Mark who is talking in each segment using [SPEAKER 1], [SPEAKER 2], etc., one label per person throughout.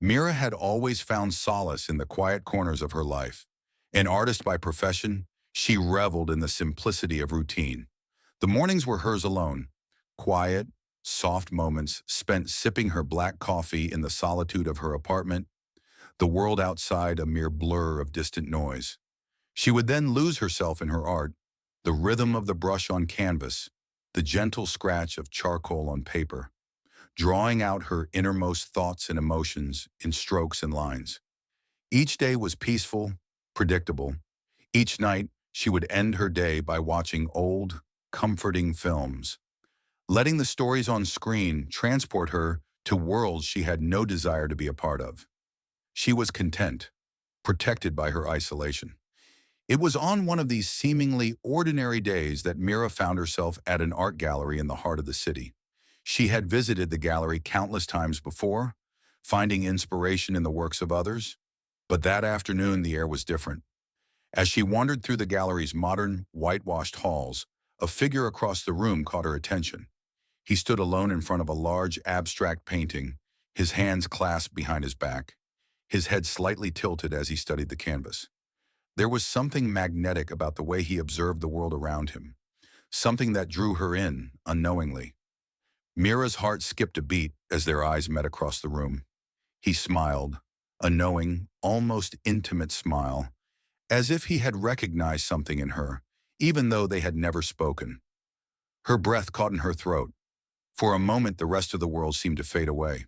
[SPEAKER 1] Mira had always found solace in the quiet corners of her life. An artist by profession, she reveled in the simplicity of routine. The mornings were hers alone, quiet, soft moments spent sipping her black coffee in the solitude of her apartment, the world outside a mere blur of distant noise. She would then lose herself in her art, the rhythm of the brush on canvas, the gentle scratch of charcoal on paper, drawing out her innermost thoughts and emotions in strokes and lines. Each day was peaceful, predictable. Each night, she would end her day by watching old, comforting films, letting the stories on screen transport her to worlds she had no desire to be a part of. She was content, protected by her isolation. It was on one of these seemingly ordinary days that Mira found herself at an art gallery in the heart of the city. She had visited the gallery countless times before, finding inspiration in the works of others, but that afternoon the air was different. As she wandered through the gallery's modern, whitewashed halls, a figure across the room caught her attention. He stood alone in front of a large, abstract painting, his hands clasped behind his back, his head slightly tilted as he studied the canvas. There was something magnetic about the way he observed the world around him, something that drew her in, unknowingly. Mira's heart skipped a beat as their eyes met across the room. He smiled, a knowing, almost intimate smile, as if he had recognized something in her, even though they had never spoken. Her breath caught in her throat. For a moment, the rest of the world seemed to fade away.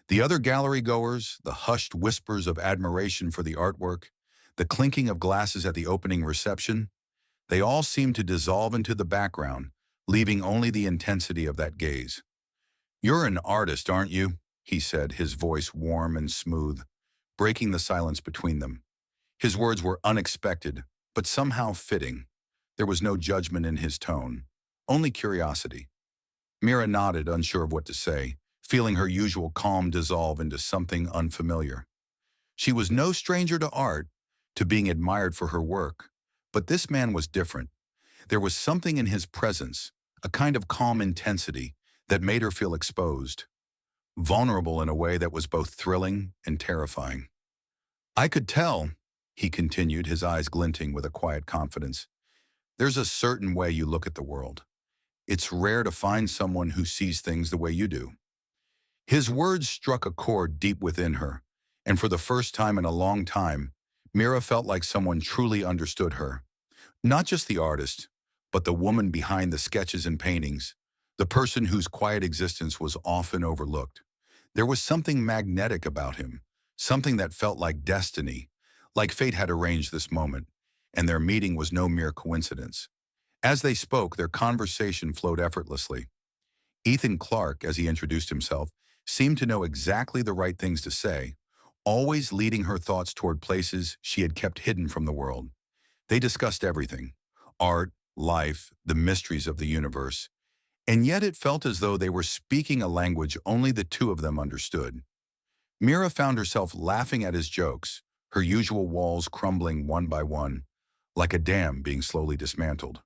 [SPEAKER 1] The other gallery goers, the hushed whispers of admiration for the artwork, the clinking of glasses at the opening reception, they all seemed to dissolve into the background, leaving only the intensity of that gaze. "You're an artist, aren't you?" he said, his voice warm and smooth, breaking the silence between them. His words were unexpected, but somehow fitting. There was no judgment in his tone, only curiosity. Mira nodded, unsure of what to say, feeling her usual calm dissolve into something unfamiliar. She was no stranger to art, to being admired for her work, but this man was different. There was something in his presence, a kind of calm intensity, that made her feel exposed, vulnerable in a way that was both thrilling and terrifying. "I could tell," he continued, his eyes glinting with a quiet confidence, "there's a certain way you look at the world. It's rare to find someone who sees things the way you do." His words struck a chord deep within her, and for the first time in a long time, Mira felt like someone truly understood her. Not just the artist, but the woman behind the sketches and paintings, the person whose quiet existence was often overlooked. There was something magnetic about him, something that felt like destiny, like fate had arranged this moment, and their meeting was no mere coincidence. As they spoke, their conversation flowed effortlessly. Ethan Clarke, as he introduced himself, seemed to know exactly the right things to say, always leading her thoughts toward places she had kept hidden from the world. They discussed everything: art, life, the mysteries of the universe, and yet it felt as though they were speaking a language only the two of them understood. Mira found herself laughing at his jokes, her usual walls crumbling one by one, like a dam being slowly dismantled.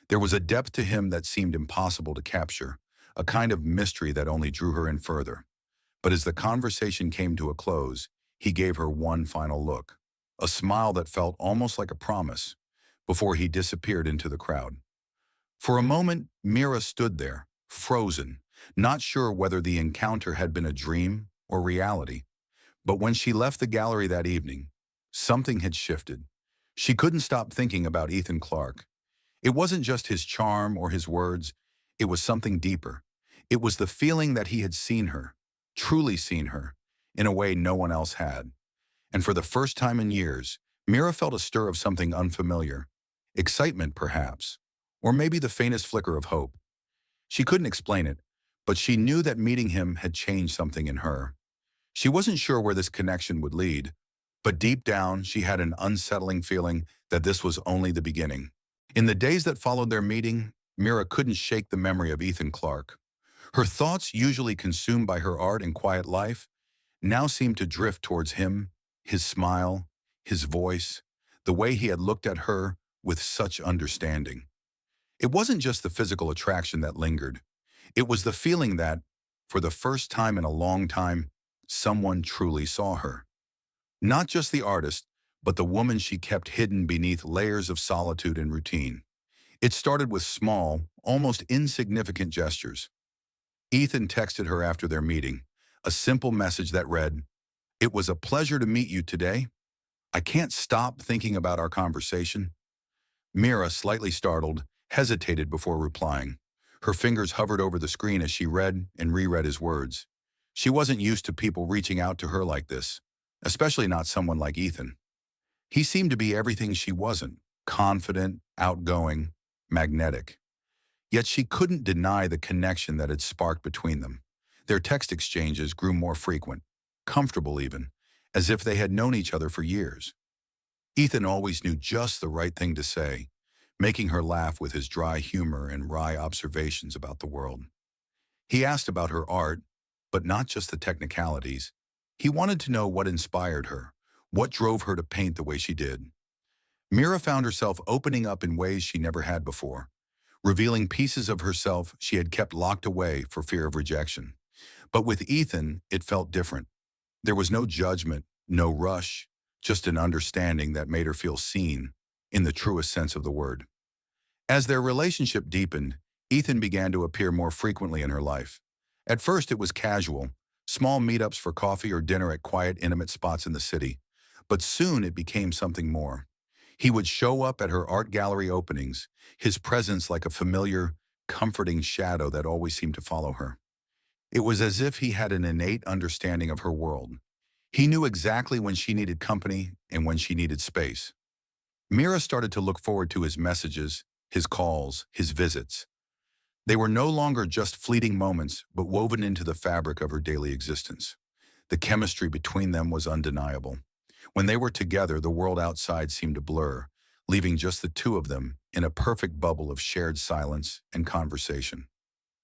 [SPEAKER 1] There was a depth to him that seemed impossible to capture, a kind of mystery that only drew her in further. But as the conversation came to a close, he gave her one final look, a smile that felt almost like a promise, before he disappeared into the crowd. For a moment, Mira stood there, frozen, not sure whether the encounter had been a dream or reality. But when she left the gallery that evening, something had shifted. She couldn't stop thinking about Ethan Clarke. It wasn't just his charm or his words, it was something deeper. It was the feeling that he had seen her, truly seen her, in a way no one else had. And for the first time in years, Mira felt a stir of something unfamiliar. Excitement, perhaps, or maybe the faintest flicker of hope. She couldn't explain it, but she knew that meeting him had changed something in her. She wasn't sure where this connection would lead, but deep down she had an unsettling feeling that this was only the beginning. In the days that followed their meeting, Mira couldn't shake the memory of Ethan Clarke. Her thoughts, usually consumed by her art and quiet life, now seemed to drift towards him, his smile, his voice, the way he had looked at her with such understanding. It wasn't just the physical attraction that lingered. It was the feeling that, for the first time in a long time, someone truly saw her. Not just the artist, but the woman she kept hidden beneath layers of solitude and routine. It started with small, almost insignificant gestures. Ethan texted her after their meeting, a simple message that read, "It was a pleasure to meet you today. I can't stop thinking about our conversation." Mira, slightly startled, hesitated before replying. Her fingers hovered over the screen as she read and reread his words. She wasn't used to people reaching out to her like this, especially not someone like Ethan. He seemed to be everything she wasn't: confident, outgoing, magnetic. Yet she couldn't deny the connection that had sparked between them. Their text exchanges grew more frequent, comfortable even, as if they had known each other for years. Ethan always knew just the right thing to say, making her laugh with his dry humor and wry observations about the world. He asked about her art, but not just the technicalities. He wanted to know what inspired her, what drove her to paint the way she did. Mira found herself opening up in ways she never had before, revealing pieces of herself she had kept locked away for fear of rejection. But with Ethan, it felt different. There was no judgment, no rush, just an understanding that made her feel seen, in the truest sense of the word. As their relationship deepened, Ethan began to appear more frequently in her life. At first it was casual, small meetups for coffee or dinner at quiet, intimate spots in the city. But soon it became something more. He would show up at her art gallery openings, his presence like a familiar, comforting shadow that always seemed to follow her. It was as if he had an innate understanding of her world. He knew exactly when she needed company and when she needed space. Mira started to look forward to his messages, his calls, his visits. They were no longer just fleeting moments, but woven into the fabric of her daily existence. The chemistry between them was undeniable. When they were together, the world outside seemed to blur, leaving just the two of them in a perfect bubble of shared silence and conversation.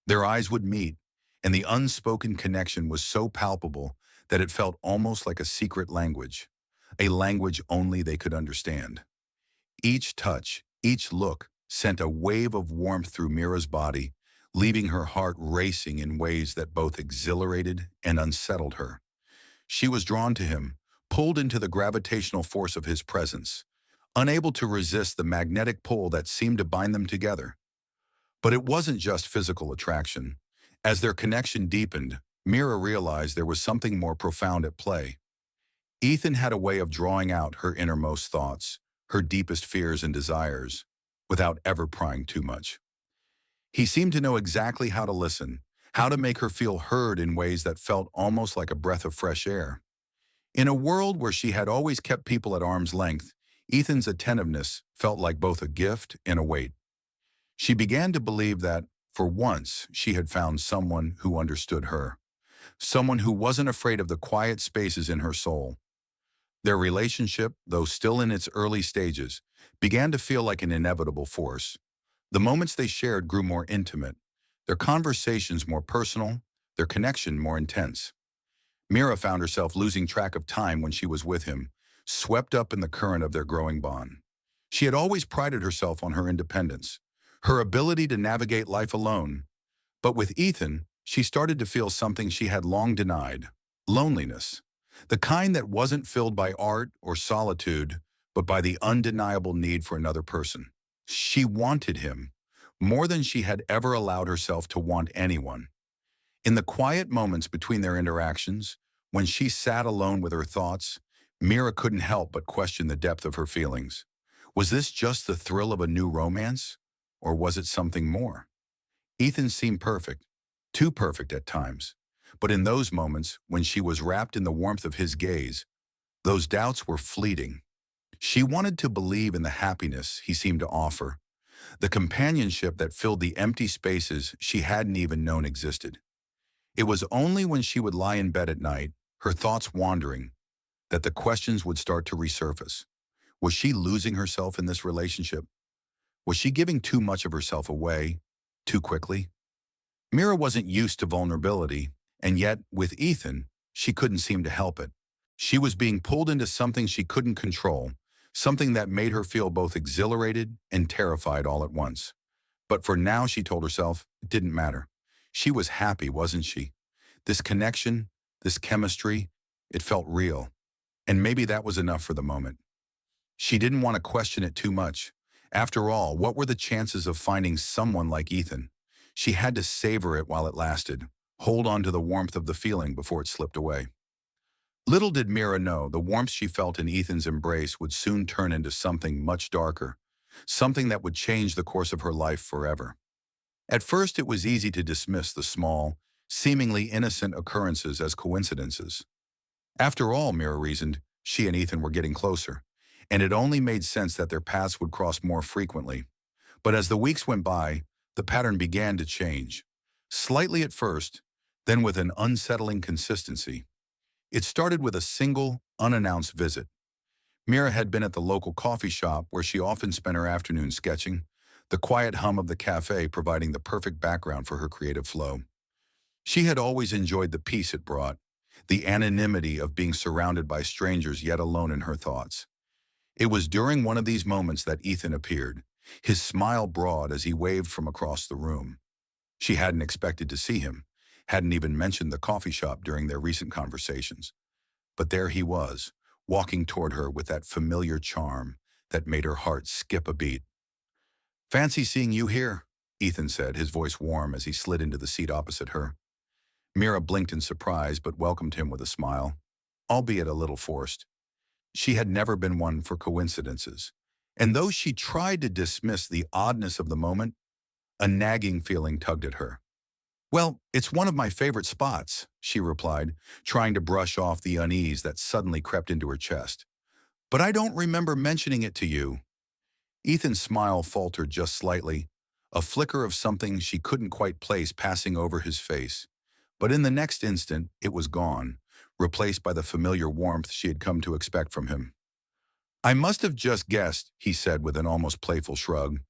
[SPEAKER 1] Their eyes would meet, and the unspoken connection was so palpable that it felt almost like a secret language, a language only they could understand. Each touch, each look, sent a wave of warmth through Mira's body, leaving her heart racing in ways that both exhilarated and unsettled her. She was drawn to him, pulled into the gravitational force of his presence, unable to resist the magnetic pull that seemed to bind them together. But it wasn't just physical attraction. As their connection deepened, Mira realized there was something more profound at play. Ethan had a way of drawing out her innermost thoughts, her deepest fears and desires, without ever prying too much. He seemed to know exactly how to listen, how to make her feel heard in ways that felt almost like a breath of fresh air. In a world where she had always kept people at arm's length, Ethan's attentiveness felt like both a gift and a weight. She began to believe that, for once, she had found someone who understood her, someone who wasn't afraid of the quiet spaces in her soul. Their relationship, though still in its early stages, began to feel like an inevitable force. The moments they shared grew more intimate, their conversations more personal, their connection more intense. Mira found herself losing track of time when she was with him, swept up in the current of their growing bond. She had always prided herself on her independence, her ability to navigate life alone. But with Ethan, she started to feel something she had long denied: loneliness. The kind that wasn't filled by art or solitude, but by the undeniable need for another person. She wanted him, more than she had ever allowed herself to want anyone. In the quiet moments between their interactions, when she sat alone with her thoughts, Mira couldn't help but question the depth of her feelings. Was this just the thrill of a new romance? Or was it something more? Ethan seemed perfect, too perfect at times. But in those moments, when she was wrapped in the warmth of his gaze, those doubts were fleeting. She wanted to believe in the happiness he seemed to offer, the companionship that filled the empty spaces she hadn't even known existed. It was only when she would lie in bed at night, her thoughts wandering, that the questions would start to resurface. Was she losing herself in this relationship? Was she giving too much of herself away, too quickly? Mira wasn't used to vulnerability, and yet, with Ethan, she couldn't seem to help it. She was being pulled into something she couldn't control, something that made her feel both exhilarated and terrified all at once. But for now, she told herself, it didn't matter. She was happy, wasn't she? This connection, this chemistry, it felt real. And maybe that was enough for the moment. She didn't want to question it too much. After all, what were the chances of finding someone like Ethan? She had to savor it while it lasted, hold on to the warmth of the feeling before it slipped away. Little did Mira know the warmth she felt in Ethan's embrace would soon turn into something much darker, something that would change the course of her life forever. At first, it was easy to dismiss the small, seemingly innocent occurrences as coincidences. After all, Mira reasoned, she and Ethan were getting closer, and it only made sense that their paths would cross more frequently. But as the weeks went by, the pattern began to change. Slightly at first, then with an unsettling consistency. It started with a single, unannounced visit. Mira had been at the local coffee shop where she often spent her afternoons sketching, the quiet hum of the cafe providing the perfect background for her creative flow. She had always enjoyed the peace it brought, the anonymity of being surrounded by strangers yet alone in her thoughts. It was during one of these moments that Ethan appeared, his smile broad as he waved from across the room. She hadn't expected to see him, hadn't even mentioned the coffee shop during their recent conversations. But there he was, walking toward her with that familiar charm that made her heart skip a beat. "Fancy seeing you here," Ethan said, his voice warm as he slid into the seat opposite her. Mira blinked in surprise but welcomed him with a smile, albeit a little forced. She had never been one for coincidences, and though she tried to dismiss the oddness of the moment, a nagging feeling tugged at her. "Well, it's one of my favorite spots," she replied, trying to brush off the unease that suddenly crept into her chest. "But I don't remember mentioning it to you." Ethan's smile faltered just slightly, a flicker of something she couldn't quite place passing over his face. But in the next instant, it was gone, replaced by the familiar warmth she had come to expect from him. "I must have just guessed," he said with an almost playful shrug.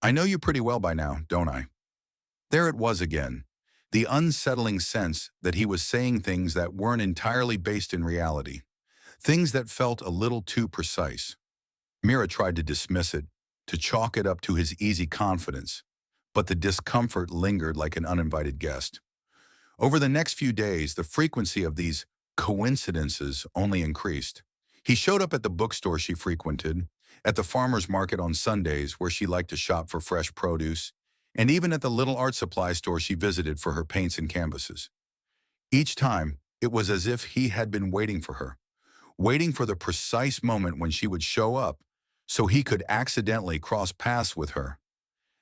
[SPEAKER 1] "I know you pretty well by now, don't I?" There it was again, the unsettling sense that he was saying things that weren't entirely based in reality, things that felt a little too precise. Mira tried to dismiss it, to chalk it up to his easy confidence, but the discomfort lingered like an uninvited guest. Over the next few days, the frequency of these coincidences only increased. He showed up at the bookstore she frequented, at the farmer's market on Sundays where she liked to shop for fresh produce, and even at the little art supply store she visited for her paints and canvases. Each time, it was as if he had been waiting for her, waiting for the precise moment when she would show up so he could accidentally cross paths with her.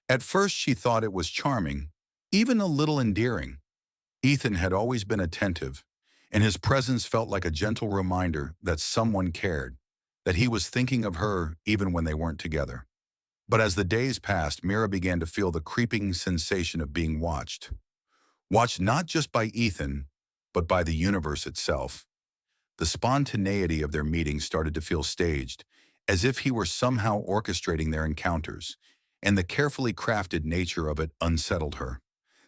[SPEAKER 1] At first, she thought it was charming, even a little endearing. Ethan had always been attentive, and his presence felt like a gentle reminder that someone cared, that he was thinking of her even when they weren't together. But as the days passed, Mira began to feel the creeping sensation of being watched. Watched not just by Ethan, but by the universe itself. The spontaneity of their meetings started to feel staged, as if he were somehow orchestrating their encounters, and the carefully crafted nature of it unsettled her.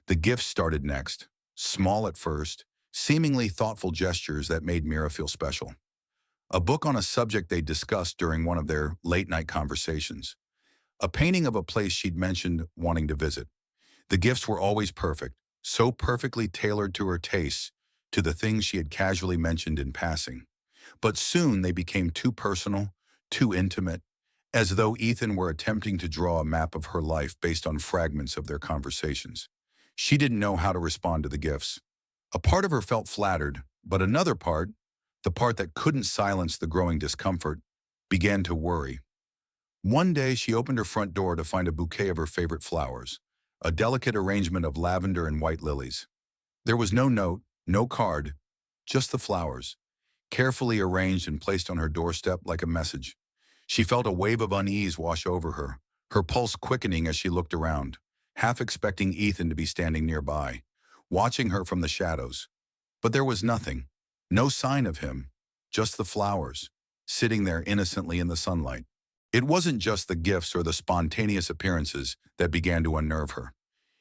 [SPEAKER 1] The gifts started next, small at first, seemingly thoughtful gestures that made Mira feel special. A book on a subject they discussed during one of their late-night conversations. A painting of a place she'd mentioned wanting to visit. The gifts were always perfect, so perfectly tailored to her tastes, to the things she had casually mentioned in passing. But soon they became too personal, too intimate, as though Ethan were attempting to draw a map of her life based on fragments of their conversations. She didn't know how to respond to the gifts. A part of her felt flattered, but another part, the part that couldn't silence the growing discomfort, began to worry. One day she opened her front door to find a bouquet of her favorite flowers, a delicate arrangement of lavender and white lilies. There was no note, no card, just the flowers, carefully arranged and placed on her doorstep like a message. She felt a wave of unease wash over her, her pulse quickening as she looked around, half expecting Ethan to be standing nearby, watching her from the shadows. But there was nothing, no sign of him, just the flowers, sitting there innocently in the sunlight. It wasn't just the gifts or the spontaneous appearances that began to unnerve her.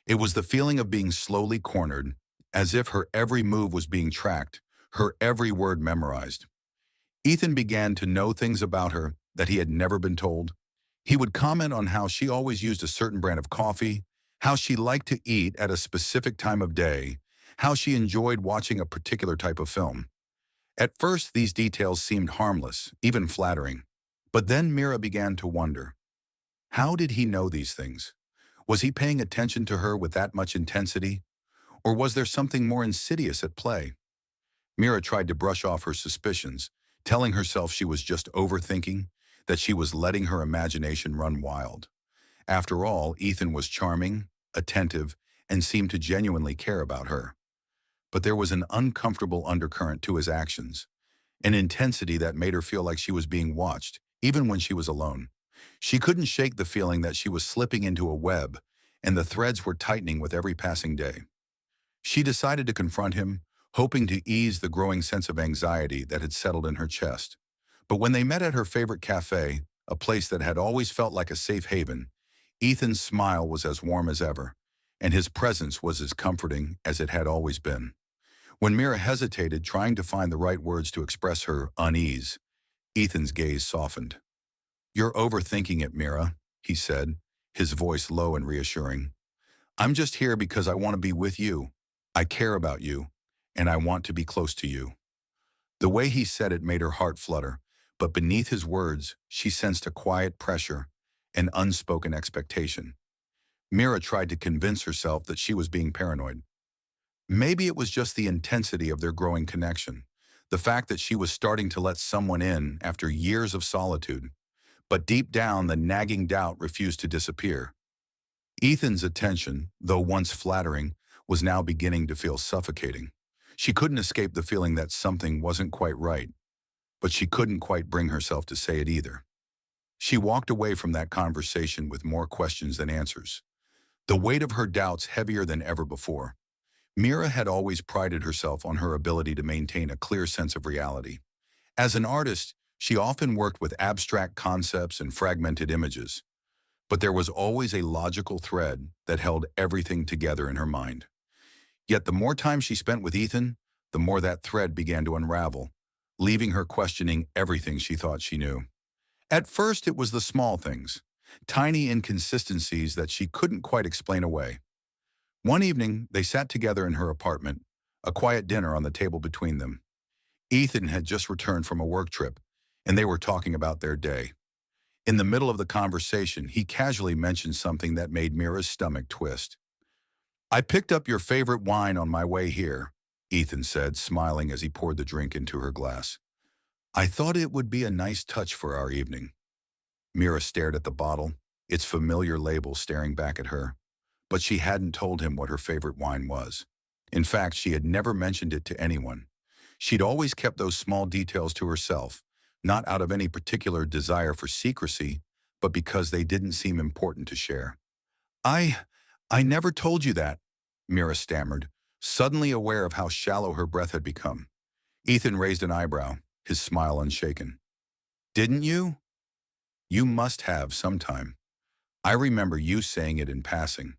[SPEAKER 1] It was the feeling of being slowly cornered, as if her every move was being tracked, her every word memorized. Ethan began to know things about her that he had never been told. He would comment on how she always used a certain brand of coffee, how she liked to eat at a specific time of day, how she enjoyed watching a particular type of film. At first, these details seemed harmless, even flattering. But then Mira began to wonder, how did he know these things? Was he paying attention to her with that much intensity? Or was there something more insidious at play? Mira tried to brush off her suspicions, telling herself she was just overthinking, that she was letting her imagination run wild. After all, Ethan was charming, attentive, and seemed to genuinely care about her. But there was an uncomfortable undercurrent to his actions, an intensity that made her feel like she was being watched, even when she was alone. She couldn't shake the feeling that she was slipping into a web, and the threads were tightening with every passing day. She decided to confront him, hoping to ease the growing sense of anxiety that had settled in her chest. But when they met at her favorite cafe, a place that had always felt like a safe haven, Ethan's smile was as warm as ever, and his presence was as comforting as it had always been. When Mira hesitated, trying to find the right words to express her unease, Ethan's gaze softened. "You're overthinking it, Mira," he said, his voice low and reassuring. "I'm just here because I want to be with you. I care about you, and I want to be close to you." The way he said it made her heart flutter, but beneath his words, she sensed a quiet pressure, an unspoken expectation. Mira tried to convince herself that she was being paranoid. Maybe it was just the intensity of their growing connection, the fact that she was starting to let someone in after years of solitude. But deep down, the nagging doubt refused to disappear. Ethan's attention, though once flattering, was now beginning to feel suffocating. She couldn't escape the feeling that something wasn't quite right, but she couldn't quite bring herself to say it either. She walked away from that conversation with more questions than answers, the weight of her doubts heavier than ever before. Mira had always prided herself on her ability to maintain a clear sense of reality. As an artist, she often worked with abstract concepts and fragmented images, but there was always a logical thread that held everything together in her mind. Yet the more time she spent with Ethan, the more that thread began to unravel, leaving her questioning everything she thought she knew. At first, it was the small things, tiny inconsistencies that she couldn't quite explain away. One evening, they sat together in her apartment, a quiet dinner on the table between them. Ethan had just returned from a work trip, and they were talking about their day. In the middle of the conversation, he casually mentioned something that made Mira's stomach twist. "I picked up your favorite wine on my way here," Ethan said, smiling as he poured the drink into her glass. "I thought it would be a nice touch for our evening." Mira stared at the bottle, its familiar label staring back at her. But she hadn't told him what her favorite wine was. In fact, she had never mentioned it to anyone. She'd always kept those small details to herself, not out of any particular desire for secrecy, but because they didn't seem important to share. I, I never told you that," Mira stammered, suddenly aware of how shallow her breath had become. Ethan raised an eyebrow, his smile unshaken. "Didn't you? You must have sometime. I remember you saying it in passing."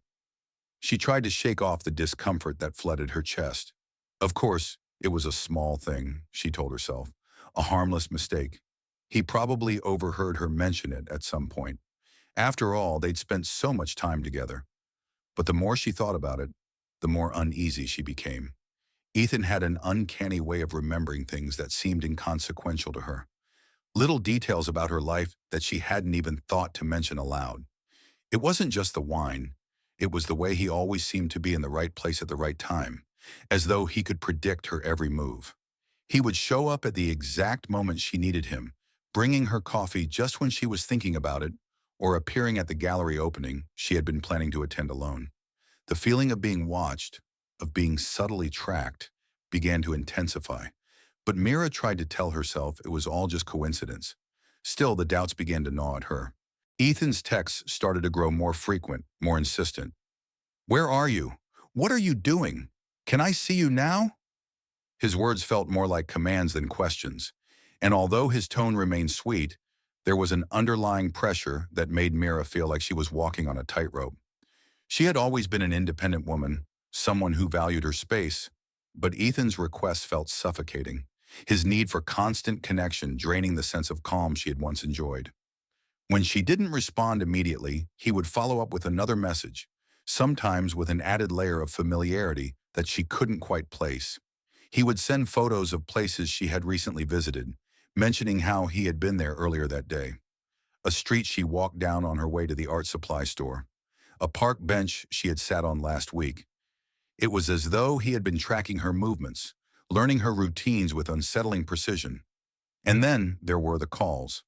[SPEAKER 1] She tried to shake off the discomfort that flooded her chest. Of course, it was a small thing, she told herself, a harmless mistake. He probably overheard her mention it at some point. After all, they'd spent so much time together. But the more she thought about it, the more uneasy she became. Ethan had an uncanny way of remembering things that seemed inconsequential to her. Little details about her life that she hadn't even thought to mention aloud. It wasn't just the wine. It was the way he always seemed to be in the right place at the right time, as though he could predict her every move. He would show up at the exact moment she needed him, bringing her coffee just when she was thinking about it, or appearing at the gallery opening she had been planning to attend alone. The feeling of being watched, of being subtly tracked, began to intensify. But Mira tried to tell herself it was all just coincidence. Still, the doubts began to gnaw at her. Ethan's texts started to grow more frequent, more insistent. "Where are you? What are you doing? Can I see you now?" His words felt more like commands than questions, and although his tone remained sweet, there was an underlying pressure that made Mira feel like she was walking on a tightrope. She had always been an independent woman, someone who valued her space, but Ethan's requests felt suffocating, his need for constant connection draining the sense of calm she had once enjoyed. When she didn't respond immediately, he would follow up with another message, sometimes with an added layer of familiarity that she couldn't quite place. He would send photos of places she had recently visited, mentioning how he had been there earlier that day. A street she walked down on her way to the art supply store. A park bench she had sat on last week. It was as though he had been tracking her movements, learning her routines with unsettling precision. And then there were the calls.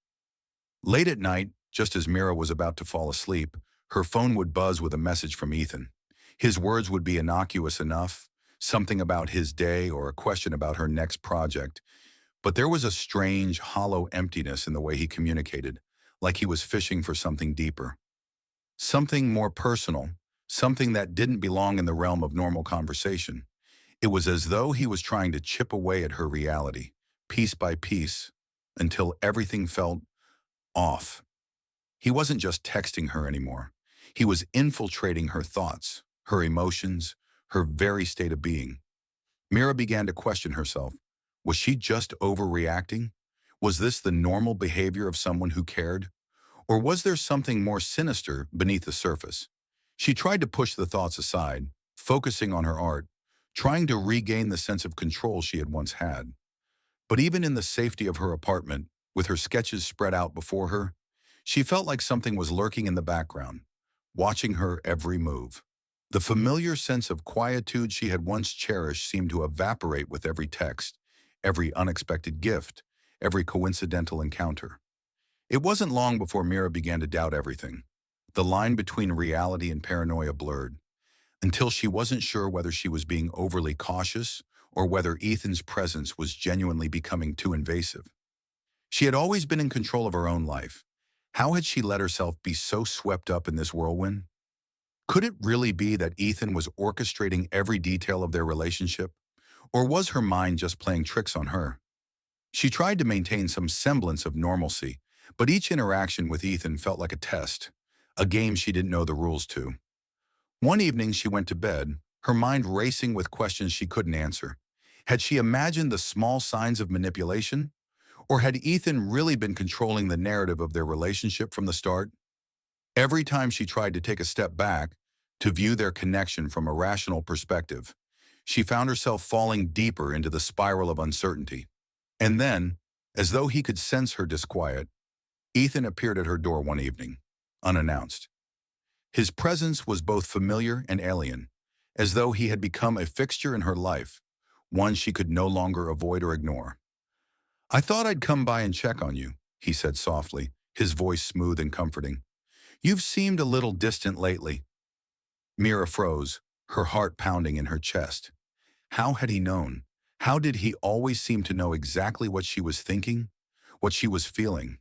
[SPEAKER 1] Late at night, just as Mira was about to fall asleep, her phone would buzz with a message from Ethan. His words would be innocuous enough, something about his day or a question about her next project, but there was a strange, hollow emptiness in the way he communicated, like he was fishing for something deeper. Something more personal, something that didn't belong in the realm of normal conversation. It was as though he was trying to chip away at her reality, piece by piece, until everything felt off. He wasn't just texting her anymore. He was infiltrating her thoughts, her emotions, her very state of being. Mira began to question herself. Was she just overreacting? Was this the normal behavior of someone who cared? Or was there something more sinister beneath the surface? She tried to push the thoughts aside, focusing on her art, trying to regain the sense of control she had once had. But even in the safety of her apartment, with her sketches spread out before her, she felt like something was lurking in the background, watching her every move. The familiar sense of quietude she had once cherished seemed to evaporate with every text, every unexpected gift, every coincidental encounter. It wasn't long before Mira began to doubt everything. The line between reality and paranoia blurred, until she wasn't sure whether she was being overly cautious or whether Ethan's presence was genuinely becoming too invasive. She had always been in control of her own life. How had she let herself be so swept up in this whirlwind? Could it really be that Ethan was orchestrating every detail of their relationship? Or was her mind just playing tricks on her? She tried to maintain some semblance of normalcy, but each interaction with Ethan felt like a test, a game she didn't know the rules to. One evening she went to bed, her mind racing with questions she couldn't answer. Had she imagined the small signs of manipulation? Or had Ethan really been controlling the narrative of their relationship from the start? Every time she tried to take a step back, to view their connection from a rational perspective, she found herself falling deeper into the spiral of uncertainty. And then, as though he could sense her disquiet, Ethan appeared at her door one evening, unannounced. His presence was both familiar and alien, as though he had become a fixture in her life, one she could no longer avoid or ignore. "I thought I'd come by and check on you," he said softly, his voice smooth and comforting. "You've seemed a little distant lately." Mira froze, her heart pounding in her chest. How had he known? How did he always seem to know exactly what she was thinking, what she was feeling?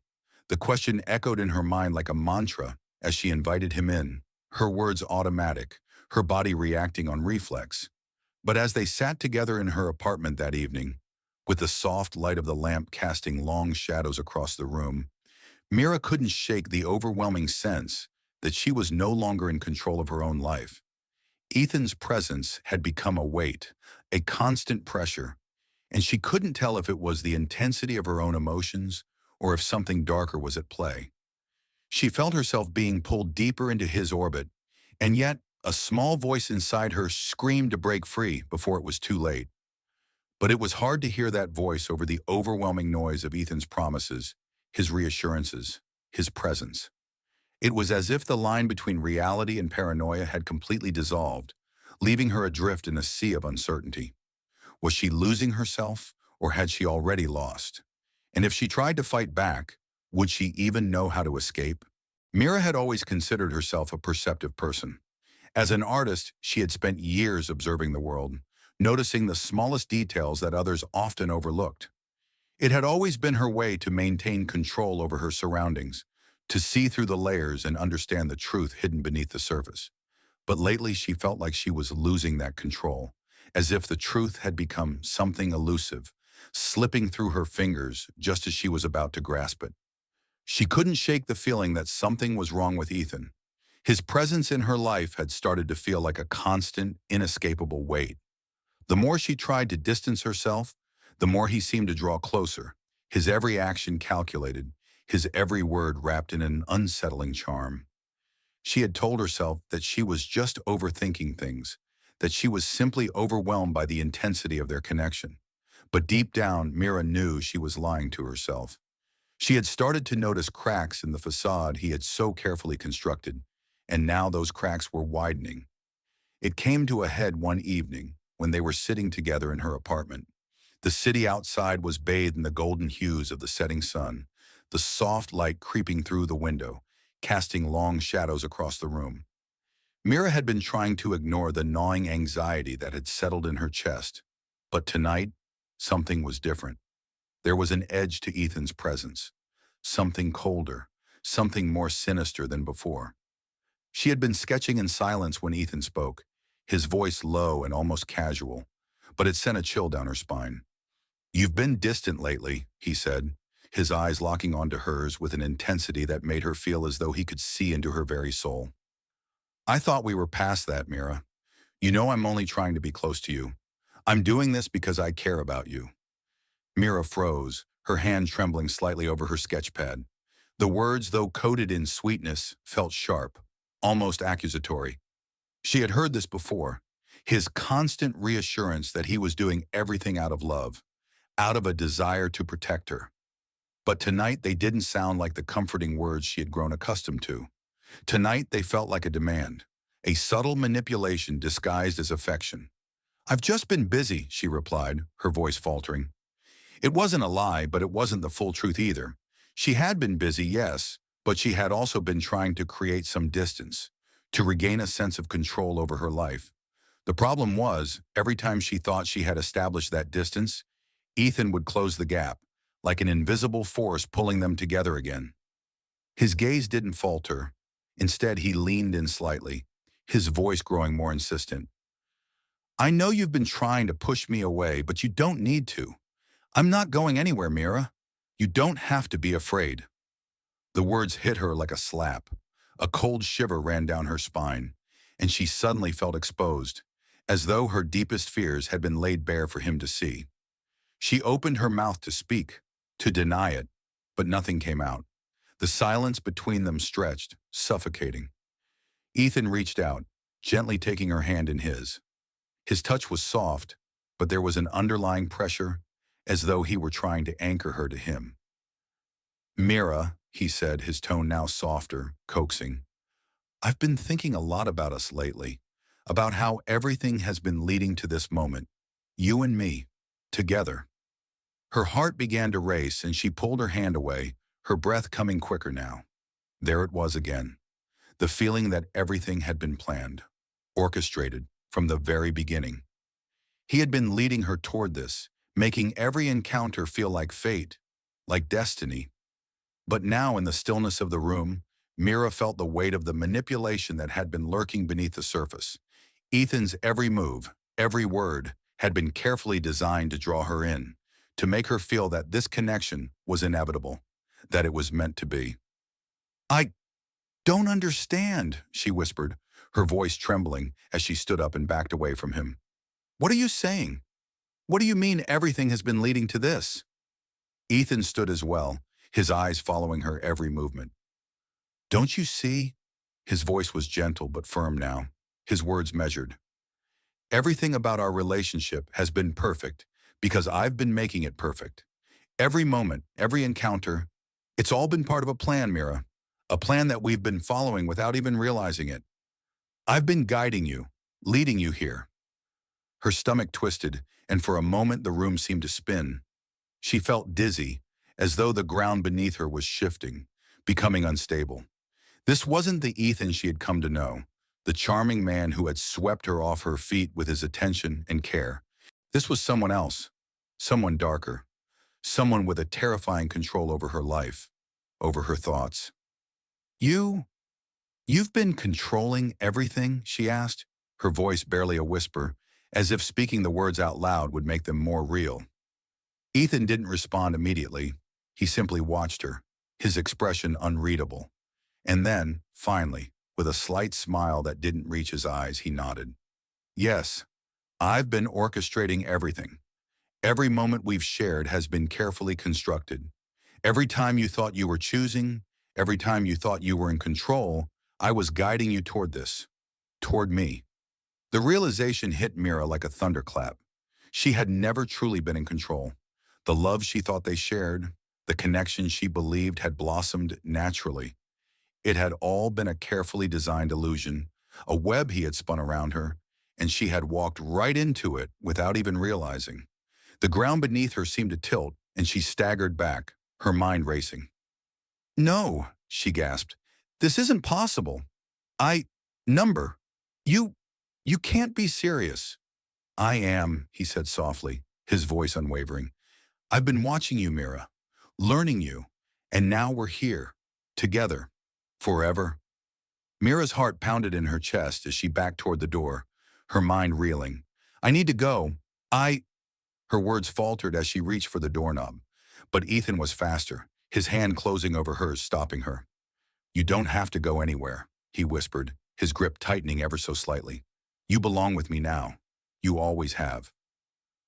[SPEAKER 1] The question echoed in her mind like a mantra as she invited him in, her words automatic, her body reacting on reflex. But as they sat together in her apartment that evening, with the soft light of the lamp casting long shadows across the room, Mira couldn't shake the overwhelming sense that she was no longer in control of her own life. Ethan's presence had become a weight, a constant pressure, and she couldn't tell if it was the intensity of her own emotions or if something darker was at play. She felt herself being pulled deeper into his orbit, and yet a small voice inside her screamed to break free before it was too late. But it was hard to hear that voice over the overwhelming noise of Ethan's promises, his reassurances, his presence. It was as if the line between reality and paranoia had completely dissolved, leaving her adrift in a sea of uncertainty. Was she losing herself, or had she already lost? And if she tried to fight back, would she even know how to escape? Mira had always considered herself a perceptive person. As an artist, she had spent years observing the world, noticing the smallest details that others often overlooked. It had always been her way to maintain control over her surroundings, to see through the layers and understand the truth hidden beneath the surface. But lately she felt like she was losing that control, as if the truth had become something elusive, slipping through her fingers just as she was about to grasp it. She couldn't shake the feeling that something was wrong with Ethan. His presence in her life had started to feel like a constant, inescapable weight. The more she tried to distance herself, the more he seemed to draw closer, his every action calculated, his every word wrapped in an unsettling charm. She had told herself that she was just overthinking things, that she was simply overwhelmed by the intensity of their connection. But deep down, Mira knew she was lying to herself. She had started to notice cracks in the facade he had so carefully constructed, and now those cracks were widening. It came to a head one evening when they were sitting together in her apartment. The city outside was bathed in the golden hues of the setting sun, the soft light creeping through the window, casting long shadows across the room. Mira had been trying to ignore the gnawing anxiety that had settled in her chest. But tonight, something was different. There was an edge to Ethan's presence, something colder, something more sinister than before. She had been sketching in silence when Ethan spoke, his voice low and almost casual, but it sent a chill down her spine. "You've been distant lately," he said, his eyes locking onto hers with an intensity that made her feel as though he could see into her very soul. "I thought we were past that, Mira. You know I'm only trying to be close to you. I'm doing this because I care about you." Mira froze, her hand trembling slightly over her sketch pad. The words, though coated in sweetness, felt sharp, almost accusatory. She had heard this before, his constant reassurance that he was doing everything out of love, out of a desire to protect her. But tonight they didn't sound like the comforting words she had grown accustomed to. Tonight they felt like a demand, a subtle manipulation disguised as affection. "I've just been busy," she replied, her voice faltering. It wasn't a lie, but it wasn't the full truth either. She had been busy, yes, but she had also been trying to create some distance, to regain a sense of control over her life. The problem was, every time she thought she had established that distance, Ethan would close the gap, like an invisible force pulling them together again. His gaze didn't falter. Instead, he leaned in slightly, his voice growing more insistent. "I know you've been trying to push me away, but you don't need to. I'm not going anywhere, Mira. You don't have to be afraid." The words hit her like a slap. A cold shiver ran down her spine, and she suddenly felt exposed, as though her deepest fears had been laid bare for him to see. She opened her mouth to speak, to deny it, but nothing came out. The silence between them stretched, suffocating. Ethan reached out, gently taking her hand in his. His touch was soft, but there was an underlying pressure, as though he were trying to anchor her to him. "Mira," he said, his tone now softer, coaxing, "I've been thinking a lot about us lately, about how everything has been leading to this moment, you and me, together." Her heart began to race and she pulled her hand away, her breath coming quicker now. There it was again, the feeling that everything had been planned, orchestrated, from the very beginning. He had been leading her toward this, making every encounter feel like fate, like destiny. But now in the stillness of the room, Mira felt the weight of the manipulation that had been lurking beneath the surface. Ethan's every move, every word, had been carefully designed to draw her in, to make her feel that this connection was inevitable, that it was meant to be. "I don't understand," she whispered, her voice trembling as she stood up and backed away from him. "What are you saying? What do you mean everything has been leading to this?" Ethan stood as well, his eyes following her every movement. "Don't you see?" His voice was gentle but firm now, his words measured. "Everything about our relationship has been perfect because I've been making it perfect. Every moment, every encounter, it's all been part of a plan, Mira. A plan that we've been following without even realizing it. I've been guiding you, leading you here." Her stomach twisted, and for a moment the room seemed to spin. She felt dizzy, as though the ground beneath her was shifting, becoming unstable. This wasn't the Ethan she had come to know, the charming man who had swept her off her feet with his attention and care. This was someone else, someone darker, someone with a terrifying control over her life, over her thoughts. "You, you've been controlling everything?" she asked, her voice barely a whisper, as if speaking the words out loud would make them more real. Ethan didn't respond immediately. He simply watched her, his expression unreadable. And then, finally, with a slight smile that didn't reach his eyes, he nodded. "Yes, I've been orchestrating everything. Every moment we've shared has been carefully constructed. Every time you thought you were choosing, every time you thought you were in control, I was guiding you toward this, toward me." The realization hit Mira like a thunderclap. She had never truly been in control. The love she thought they shared, the connection she believed had blossomed naturally. It had all been a carefully designed illusion, a web he had spun around her, and she had walked right into it without even realizing. The ground beneath her seemed to tilt, and she staggered back, her mind racing. "No," she gasped. "This isn't possible. I... number. You... you can't be serious." "I am," he said softly, his voice unwavering. "I've been watching you, Mira, learning you, and now we're here, together, forever." Mira's heart pounded in her chest as she backed toward the door, her mind reeling. "I need to go. I..." Her words faltered as she reached for the doorknob. But Ethan was faster, his hand closing over hers, stopping her. "You don't have to go anywhere," he whispered, his grip tightening ever so slightly. "You belong with me now. You always have."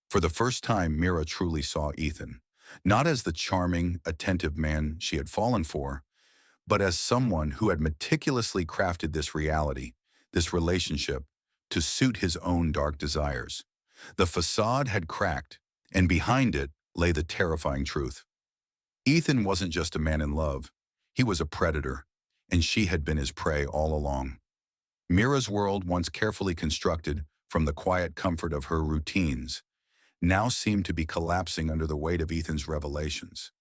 [SPEAKER 1] For the first time, Mira truly saw Ethan, not as the charming, attentive man she had fallen for, but as someone who had meticulously crafted this reality, this relationship, to suit his own dark desires. The facade had cracked, and behind it lay the terrifying truth. Ethan wasn't just a man in love. He was a predator, and she had been his prey all along. Mira's world, once carefully constructed from the quiet comfort of her routines, now seemed to be collapsing under the weight of Ethan's revelations.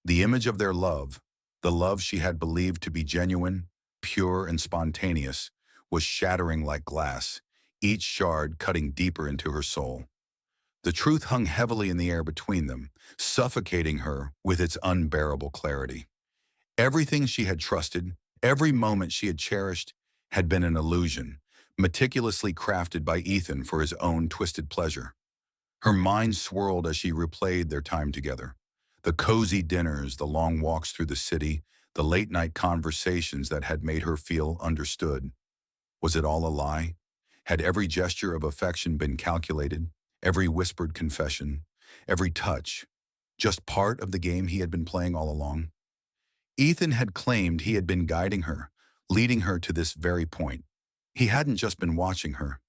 [SPEAKER 1] The image of their love, the love she had believed to be genuine, pure, and spontaneous, was shattering like glass, each shard cutting deeper into her soul. The truth hung heavily in the air between them, suffocating her with its unbearable clarity. Everything she had trusted, every moment she had cherished, had been an illusion, meticulously crafted by Ethan for his own twisted pleasure. Her mind swirled as she replayed their time together. The cozy dinners, the long walks through the city, the late-night conversations that had made her feel understood. Was it all a lie? Had every gesture of affection been calculated, every whispered confession, every touch, just part of the game he had been playing all along? Ethan had claimed he had been guiding her, leading her to this very point. He hadn't just been watching her.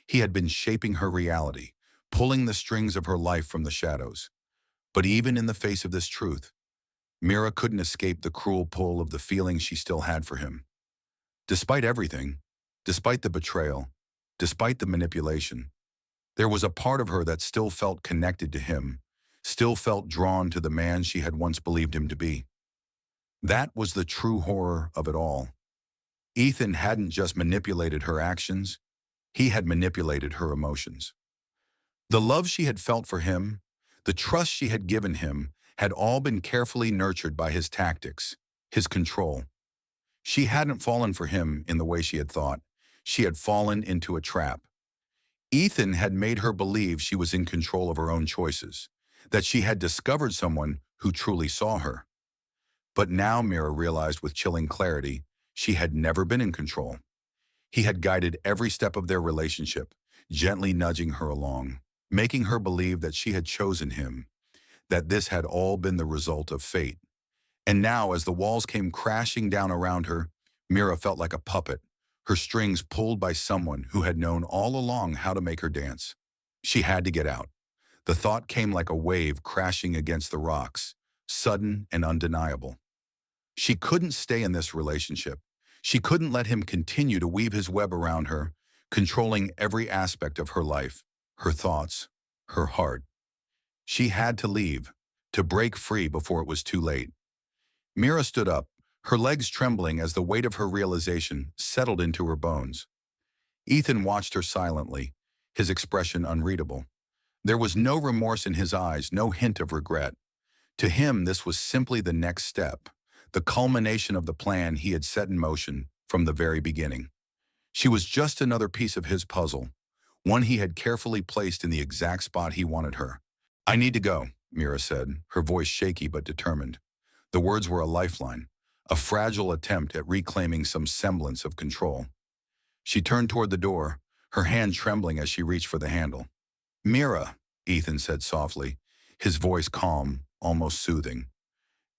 [SPEAKER 1] He had been shaping her reality, pulling the strings of her life from the shadows. But even in the face of this truth, Mira couldn't escape the cruel pull of the feeling she still had for him. Despite everything, despite the betrayal, despite the manipulation, there was a part of her that still felt connected to him, still felt drawn to the man she had once believed him to be. That was the true horror of it all. Ethan hadn't just manipulated her actions, he had manipulated her emotions. The love she had felt for him, the trust she had given him, had all been carefully nurtured by his tactics, his control. She hadn't fallen for him in the way she had thought. She had fallen into a trap. Ethan had made her believe she was in control of her own choices, that she had discovered someone who truly saw her. But now Mira realized with chilling clarity, she had never been in control. He had guided every step of their relationship, gently nudging her along, making her believe that she had chosen him, that this had all been the result of fate. And now, as the walls came crashing down around her, Mira felt like a puppet, her strings pulled by someone who had known all along how to make her dance. She had to get out. The thought came like a wave crashing against the rocks, sudden and undeniable. She couldn't stay in this relationship. She couldn't let him continue to weave his web around her, controlling every aspect of her life, her thoughts, her heart. She had to leave, to break free before it was too late. Mira stood up, her legs trembling as the weight of her realization settled into her bones. Ethan watched her silently, his expression unreadable. There was no remorse in his eyes, no hint of regret. To him, this was simply the next step, the culmination of the plan he had set in motion from the very beginning. She was just another piece of his puzzle, one he had carefully placed in the exact spot he wanted her. "I need to go," Mira said, her voice shaky but determined. The words were a lifeline, a fragile attempt at reclaiming some semblance of control. She turned toward the door, her hand trembling as she reached for the handle. "Mira," Ethan said softly, his voice calm, almost soothing.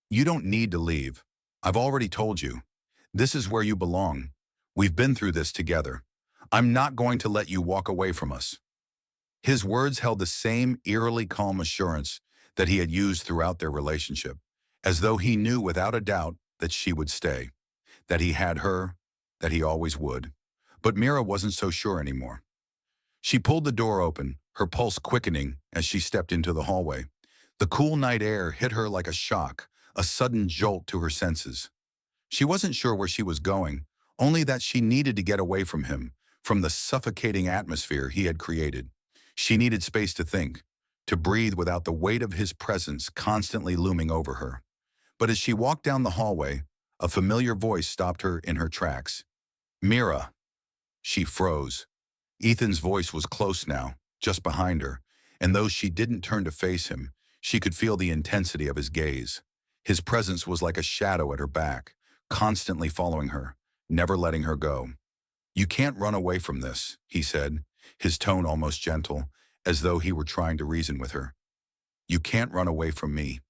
[SPEAKER 1] "You don't need to leave. I've already told you. This is where you belong. We've been through this together. I'm not going to let you walk away from us." His words held the same eerily calm assurance that he had used throughout their relationship, as though he knew without a doubt that she would stay, that he had her, that he always would. But Mira wasn't so sure anymore. She pulled the door open, her pulse quickening as she stepped into the hallway. The cool night air hit her like a shock, a sudden jolt to her senses. She wasn't sure where she was going, only that she needed to get away from him, from the suffocating atmosphere he had created. She needed space to think, to breathe without the weight of his presence constantly looming over her. But as she walked down the hallway, a familiar voice stopped her in her tracks. "Mira." She froze. Ethan's voice was close now, just behind her, and though she didn't turn to face him, she could feel the intensity of his gaze. His presence was like a shadow at her back, constantly following her, never letting her go. "You can't run away from this," he said, his tone almost gentle, as though he were trying to reason with her. "You can't run away from me."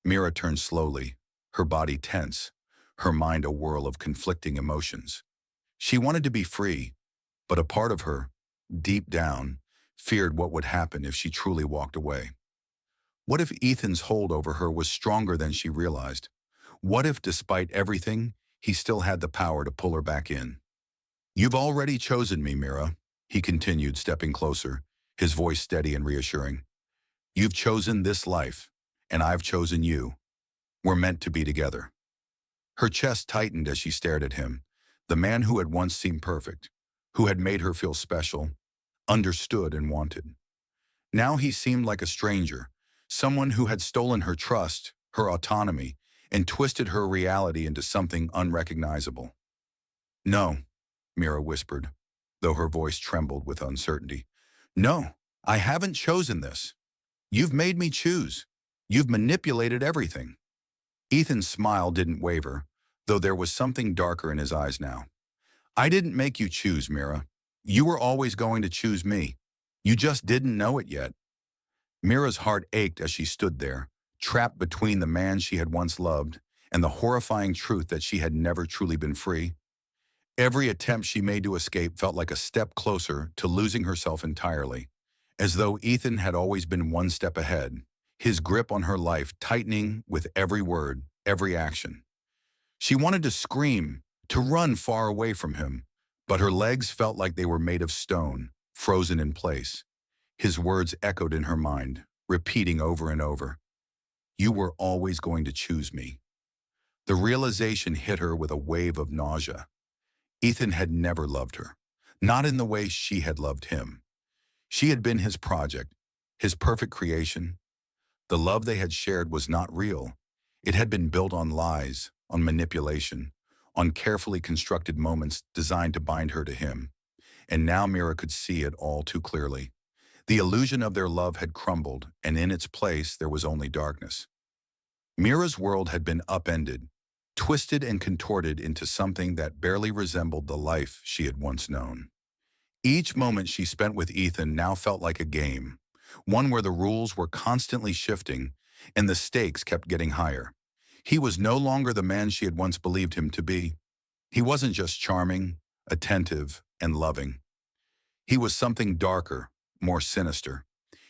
[SPEAKER 1] Mira turned slowly, her body tense, her mind a whirl of conflicting emotions. She wanted to be free, but a part of her, deep down, feared what would happen if she truly walked away. What if Ethan's hold over her was stronger than she realized? What if, despite everything, he still had the power to pull her back in? "You've already chosen me, Mira," he continued, stepping closer, his voice steady and reassuring. "You've chosen this life, and I've chosen you. We're meant to be together." Her chest tightened as she stared at him, the man who had once seemed perfect, who had made her feel special, understood and wanted. Now he seemed like a stranger, someone who had stolen her trust, her autonomy, and twisted her reality into something unrecognizable. "No," Mira whispered, though her voice trembled with uncertainty. "No, I haven't chosen this. You've made me choose. You've manipulated everything." Ethan's smile didn't waver, though there was something darker in his eyes now. "I didn't make you choose, Mira. You were always going to choose me. You just didn't know it yet." Mira's heart ached as she stood there, trapped between the man she had once loved and the horrifying truth that she had never truly been free. Every attempt she made to escape felt like a step closer to losing herself entirely, as though Ethan had always been one step ahead, his grip on her life tightening with every word, every action. She wanted to scream, to run far away from him, but her legs felt like they were made of stone, frozen in place. His words echoed in her mind, repeating over and over, "You were always going to choose me." The realization hit her with a wave of nausea. Ethan had never loved her, not in the way she had loved him. She had been his project, his perfect creation. The love they had shared was not real. It had been built on lies, on manipulation, on carefully constructed moments designed to bind her to him. And now Mira could see it all too clearly. The illusion of their love had crumbled, and in its place there was only darkness. Mira's world had been upended, twisted and contorted into something that barely resembled the life she had once known. Each moment she spent with Ethan now felt like a game, one where the rules were constantly shifting and the stakes kept getting higher. He was no longer the man she had once believed him to be. He wasn't just charming, attentive, and loving. He was something darker, more sinister.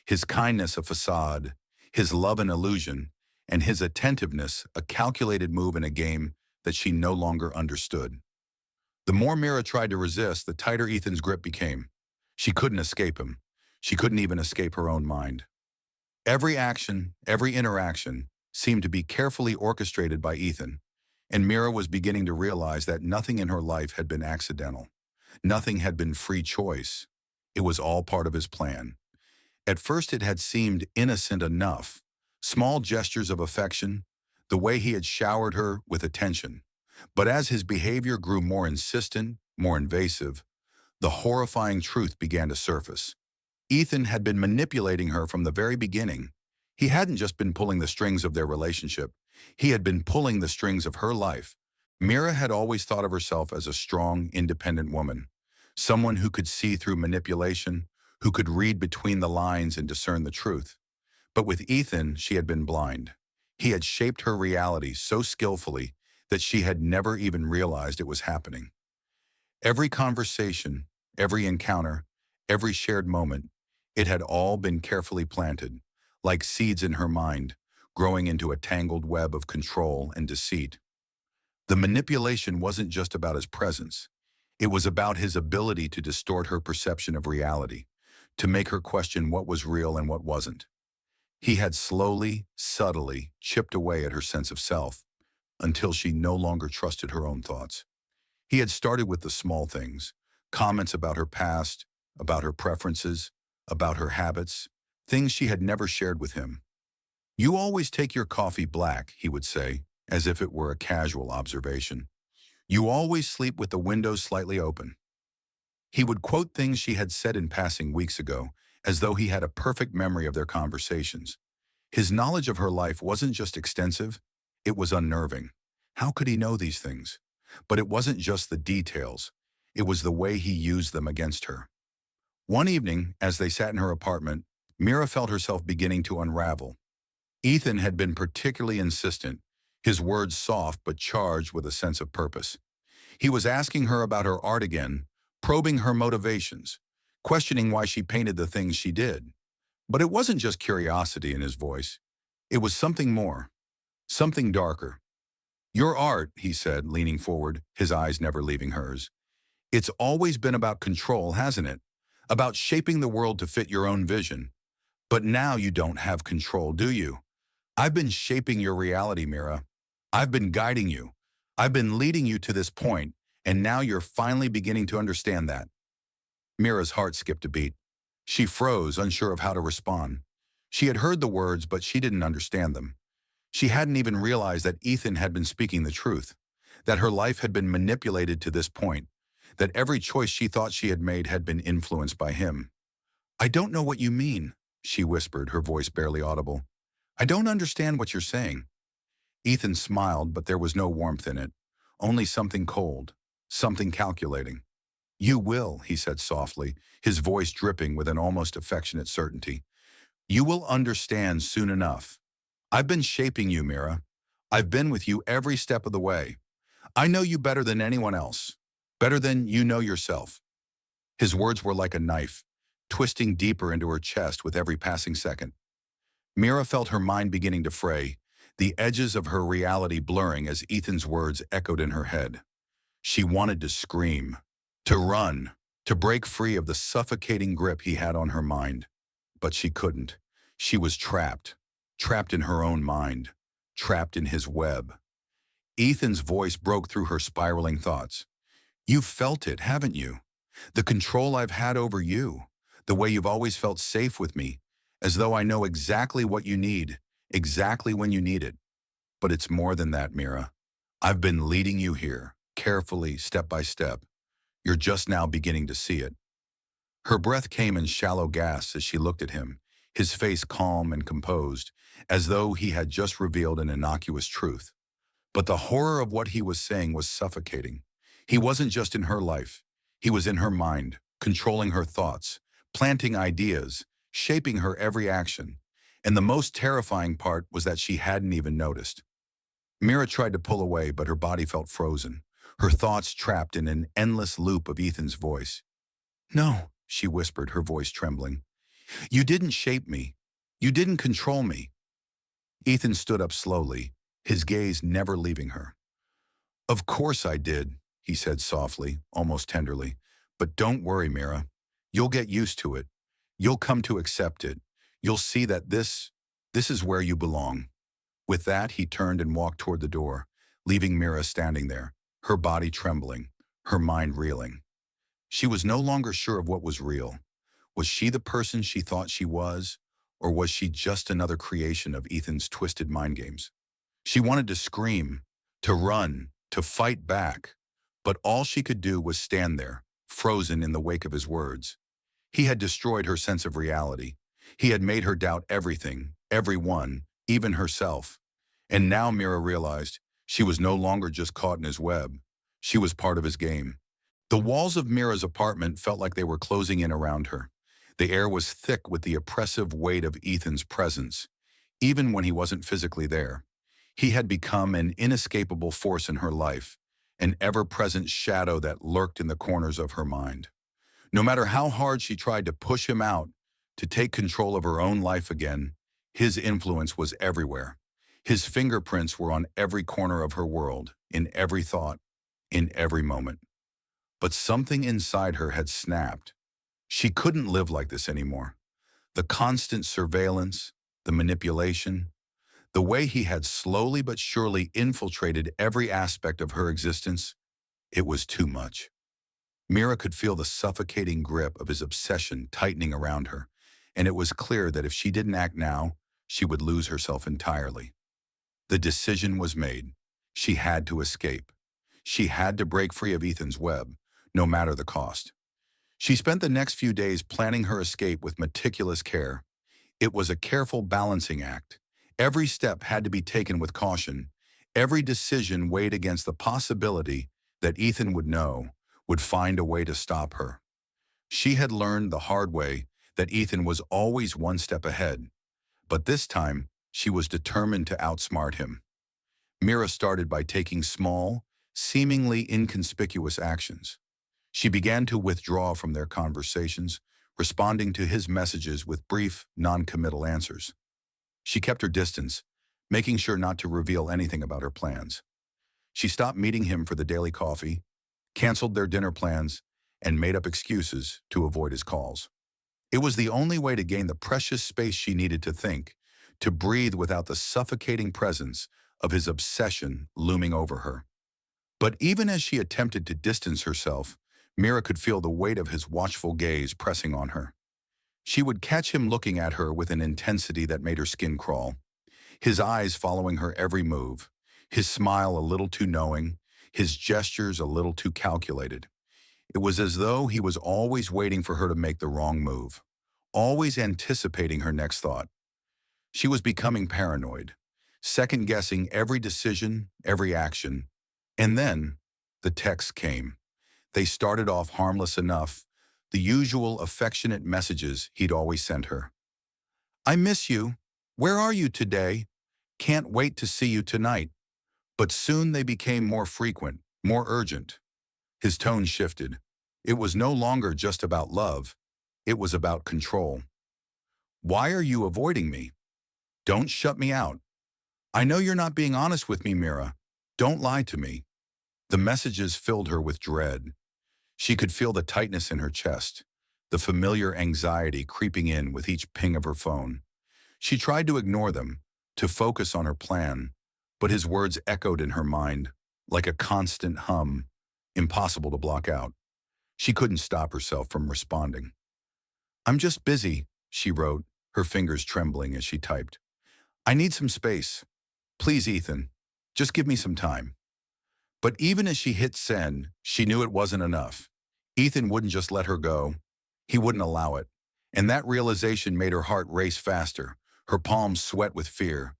[SPEAKER 1] His kindness a facade, his love an illusion, and his attentiveness a calculated move in a game that she no longer understood. The more Mira tried to resist, the tighter Ethan's grip became. She couldn't escape him. She couldn't even escape her own mind. Every action, every interaction, seemed to be carefully orchestrated by Ethan, and Mira was beginning to realize that nothing in her life had been accidental. Nothing had been free choice. It was all part of his plan. At first it had seemed innocent enough. Small gestures of affection, the way he had showered her with attention. But as his behavior grew more insistent, more invasive, the horrifying truth began to surface. Ethan had been manipulating her from the very beginning. He hadn't just been pulling the strings of their relationship. He had been pulling the strings of her life. Mira had always thought of herself as a strong, independent woman, someone who could see through manipulation, who could read between the lines and discern the truth. But with Ethan, she had been blind. He had shaped her reality so skillfully that she had never even realized it was happening. Every conversation, Every encounter, every shared moment, it had all been carefully planted, like seeds in her mind, growing into a tangled web of control and deceit. The manipulation wasn't just about his presence. It was about his ability to distort her perception of reality, to make her question what was real and what wasn't. He had slowly, subtly chipped away at her sense of self until she no longer trusted her own thoughts. He had started with the small things, comments about her past, about her preferences, about her habits, things she had never shared with him. "You always take your coffee black," he would say, as if it were a casual observation. "You always sleep with the windows slightly open." He would quote things she had said in passing weeks ago, as though he had a perfect memory of their conversations. His knowledge of her life wasn't just extensive, it was unnerving. How could he know these things? But it wasn't just the details, it was the way he used them against her. One evening, as they sat in her apartment, Mira felt herself beginning to unravel. Ethan had been particularly insistent, his words soft but charged with a sense of purpose. He was asking her about her art again, probing her motivations, questioning why she painted the things she did. But it wasn't just curiosity in his voice. It was something more, something darker. "Your art," he said, leaning forward, his eyes never leaving hers. "It's always been about control, hasn't it? About shaping the world to fit your own vision. But now you don't have control, do you? I've been shaping your reality, Mira. I've been guiding you. I've been leading you to this point, and now you're finally beginning to understand that." Mira's heart skipped a beat. She froze, unsure of how to respond. She had heard the words, but she didn't understand them. She hadn't even realized that Ethan had been speaking the truth, that her life had been manipulated to this point, that every choice she thought she had made had been influenced by him. "I don't know what you mean," she whispered, her voice barely audible. "I don't understand what you're saying." Ethan smiled, but there was no warmth in it, only something cold, something calculating. "You will," he said softly, his voice dripping with an almost affectionate certainty. "You will understand soon enough. I've been shaping you, Mira. I've been with you every step of the way. I know you better than anyone else, better than you know yourself." His words were like a knife, twisting deeper into her chest with every passing second. Mira felt her mind beginning to fray, the edges of her reality blurring as Ethan's words echoed in her head. She wanted to scream, to run, to break free of the suffocating grip he had on her mind. But she couldn't. She was trapped, trapped in her own mind, trapped in his web. Ethan's voice broke through her spiraling thoughts. "You've felt it, haven't you? The control I've had over you, the way you've always felt safe with me, as though I know exactly what you need, exactly when you need it. But it's more than that, Mira. I've been leading you here, carefully, step by step. You're just now beginning to see it." Her breath came in shallow gasps as she looked at him, his face calm and composed, as though he had just revealed an innocuous truth. But the horror of what he was saying was suffocating. He wasn't just in her life. He was in her mind, controlling her thoughts, planting ideas, shaping her every action. And the most terrifying part was that she hadn't even noticed. Mira tried to pull away, but her body felt frozen, her thoughts trapped in an endless loop of Ethan's voice. "No," she whispered, her voice trembling. "You didn't shape me. You didn't control me." Ethan stood up slowly, his gaze never leaving her. "Of course I did," he said softly, almost tenderly. "But don't worry, Mira. You'll get used to it. You'll come to accept it. You'll see that this is where you belong." With that, he turned and walked toward the door, leaving Mira standing there, her body trembling, her mind reeling. She was no longer sure of what was real. Was she the person she thought she was, or was she just another creation of Ethan's twisted mind games? She wanted to scream, to run, to fight back, but all she could do was stand there, frozen in the wake of his words. He had destroyed her sense of reality. He had made her doubt everything, everyone, even herself. And now Mira realized she was no longer just caught in his web. She was part of his game. The walls of Mira's apartment felt like they were closing in around her. The air was thick with the oppressive weight of Ethan's presence, even when he wasn't physically there. He had become an inescapable force in her life, an ever-present shadow that lurked in the corners of her mind. No matter how hard she tried to push him out, to take control of her own life again, his influence was everywhere. His fingerprints were on every corner of her world, in every thought, in every moment. But something inside her had snapped. She couldn't live like this anymore. The constant surveillance, the manipulation, the way he had slowly but surely infiltrated every aspect of her existence, it was too much. Mira could feel the suffocating grip of his obsession tightening around her, and it was clear that if she didn't act now, she would lose herself entirely. The decision was made. She had to escape. She had to break free of Ethan's web, no matter the cost. She spent the next few days planning her escape with meticulous care. It was a careful balancing act. Every step had to be taken with caution. Every decision weighed against the possibility that Ethan would know, would find a way to stop her. She had learned the hard way that Ethan was always one step ahead, but this time she was determined to outsmart him. Mira started by taking small, seemingly inconspicuous actions. She began to withdraw from their conversations, responding to his messages with brief, non-committal answers. She kept her distance, making sure not to reveal anything about her plans. She stopped meeting him for the daily coffee, canceled their dinner plans, and made up excuses to avoid his calls. It was the only way to gain the precious space she needed to think, to breathe without the suffocating presence of his obsession looming over her. But even as she attempted to distance herself, Mira could feel the weight of his watchful gaze pressing on her. She would catch him looking at her with an intensity that made her skin crawl, his eyes following her every move, his smile a little too knowing, his gestures a little too calculated. It was as though he was always waiting for her to make the wrong move, always anticipating her next thought. She was becoming paranoid, second-guessing every decision, every action. And then, the texts came. They started off harmless enough, the usual affectionate messages he'd always sent her. "I miss you. Where are you today? Can't wait to see you tonight." But soon they became more frequent, more urgent. His tone shifted. It was no longer just about love. It was about control. "Why are you avoiding me? Don't shut me out. I know you're not being honest with me, Mira. Don't lie to me." The messages filled her with dread. She could feel the tightness in her chest, the familiar anxiety creeping in with each ping of her phone. She tried to ignore them, to focus on her plan, but his words echoed in her mind, like a constant hum, impossible to block out. She couldn't stop herself from responding. "I'm just busy," she wrote, her fingers trembling as she typed. "I need some space. Please, Ethan, just give me some time." But even as she hit send, she knew it wasn't enough. Ethan wouldn't just let her go. He wouldn't allow it. And that realization made her heart race faster, her palms sweat with fear.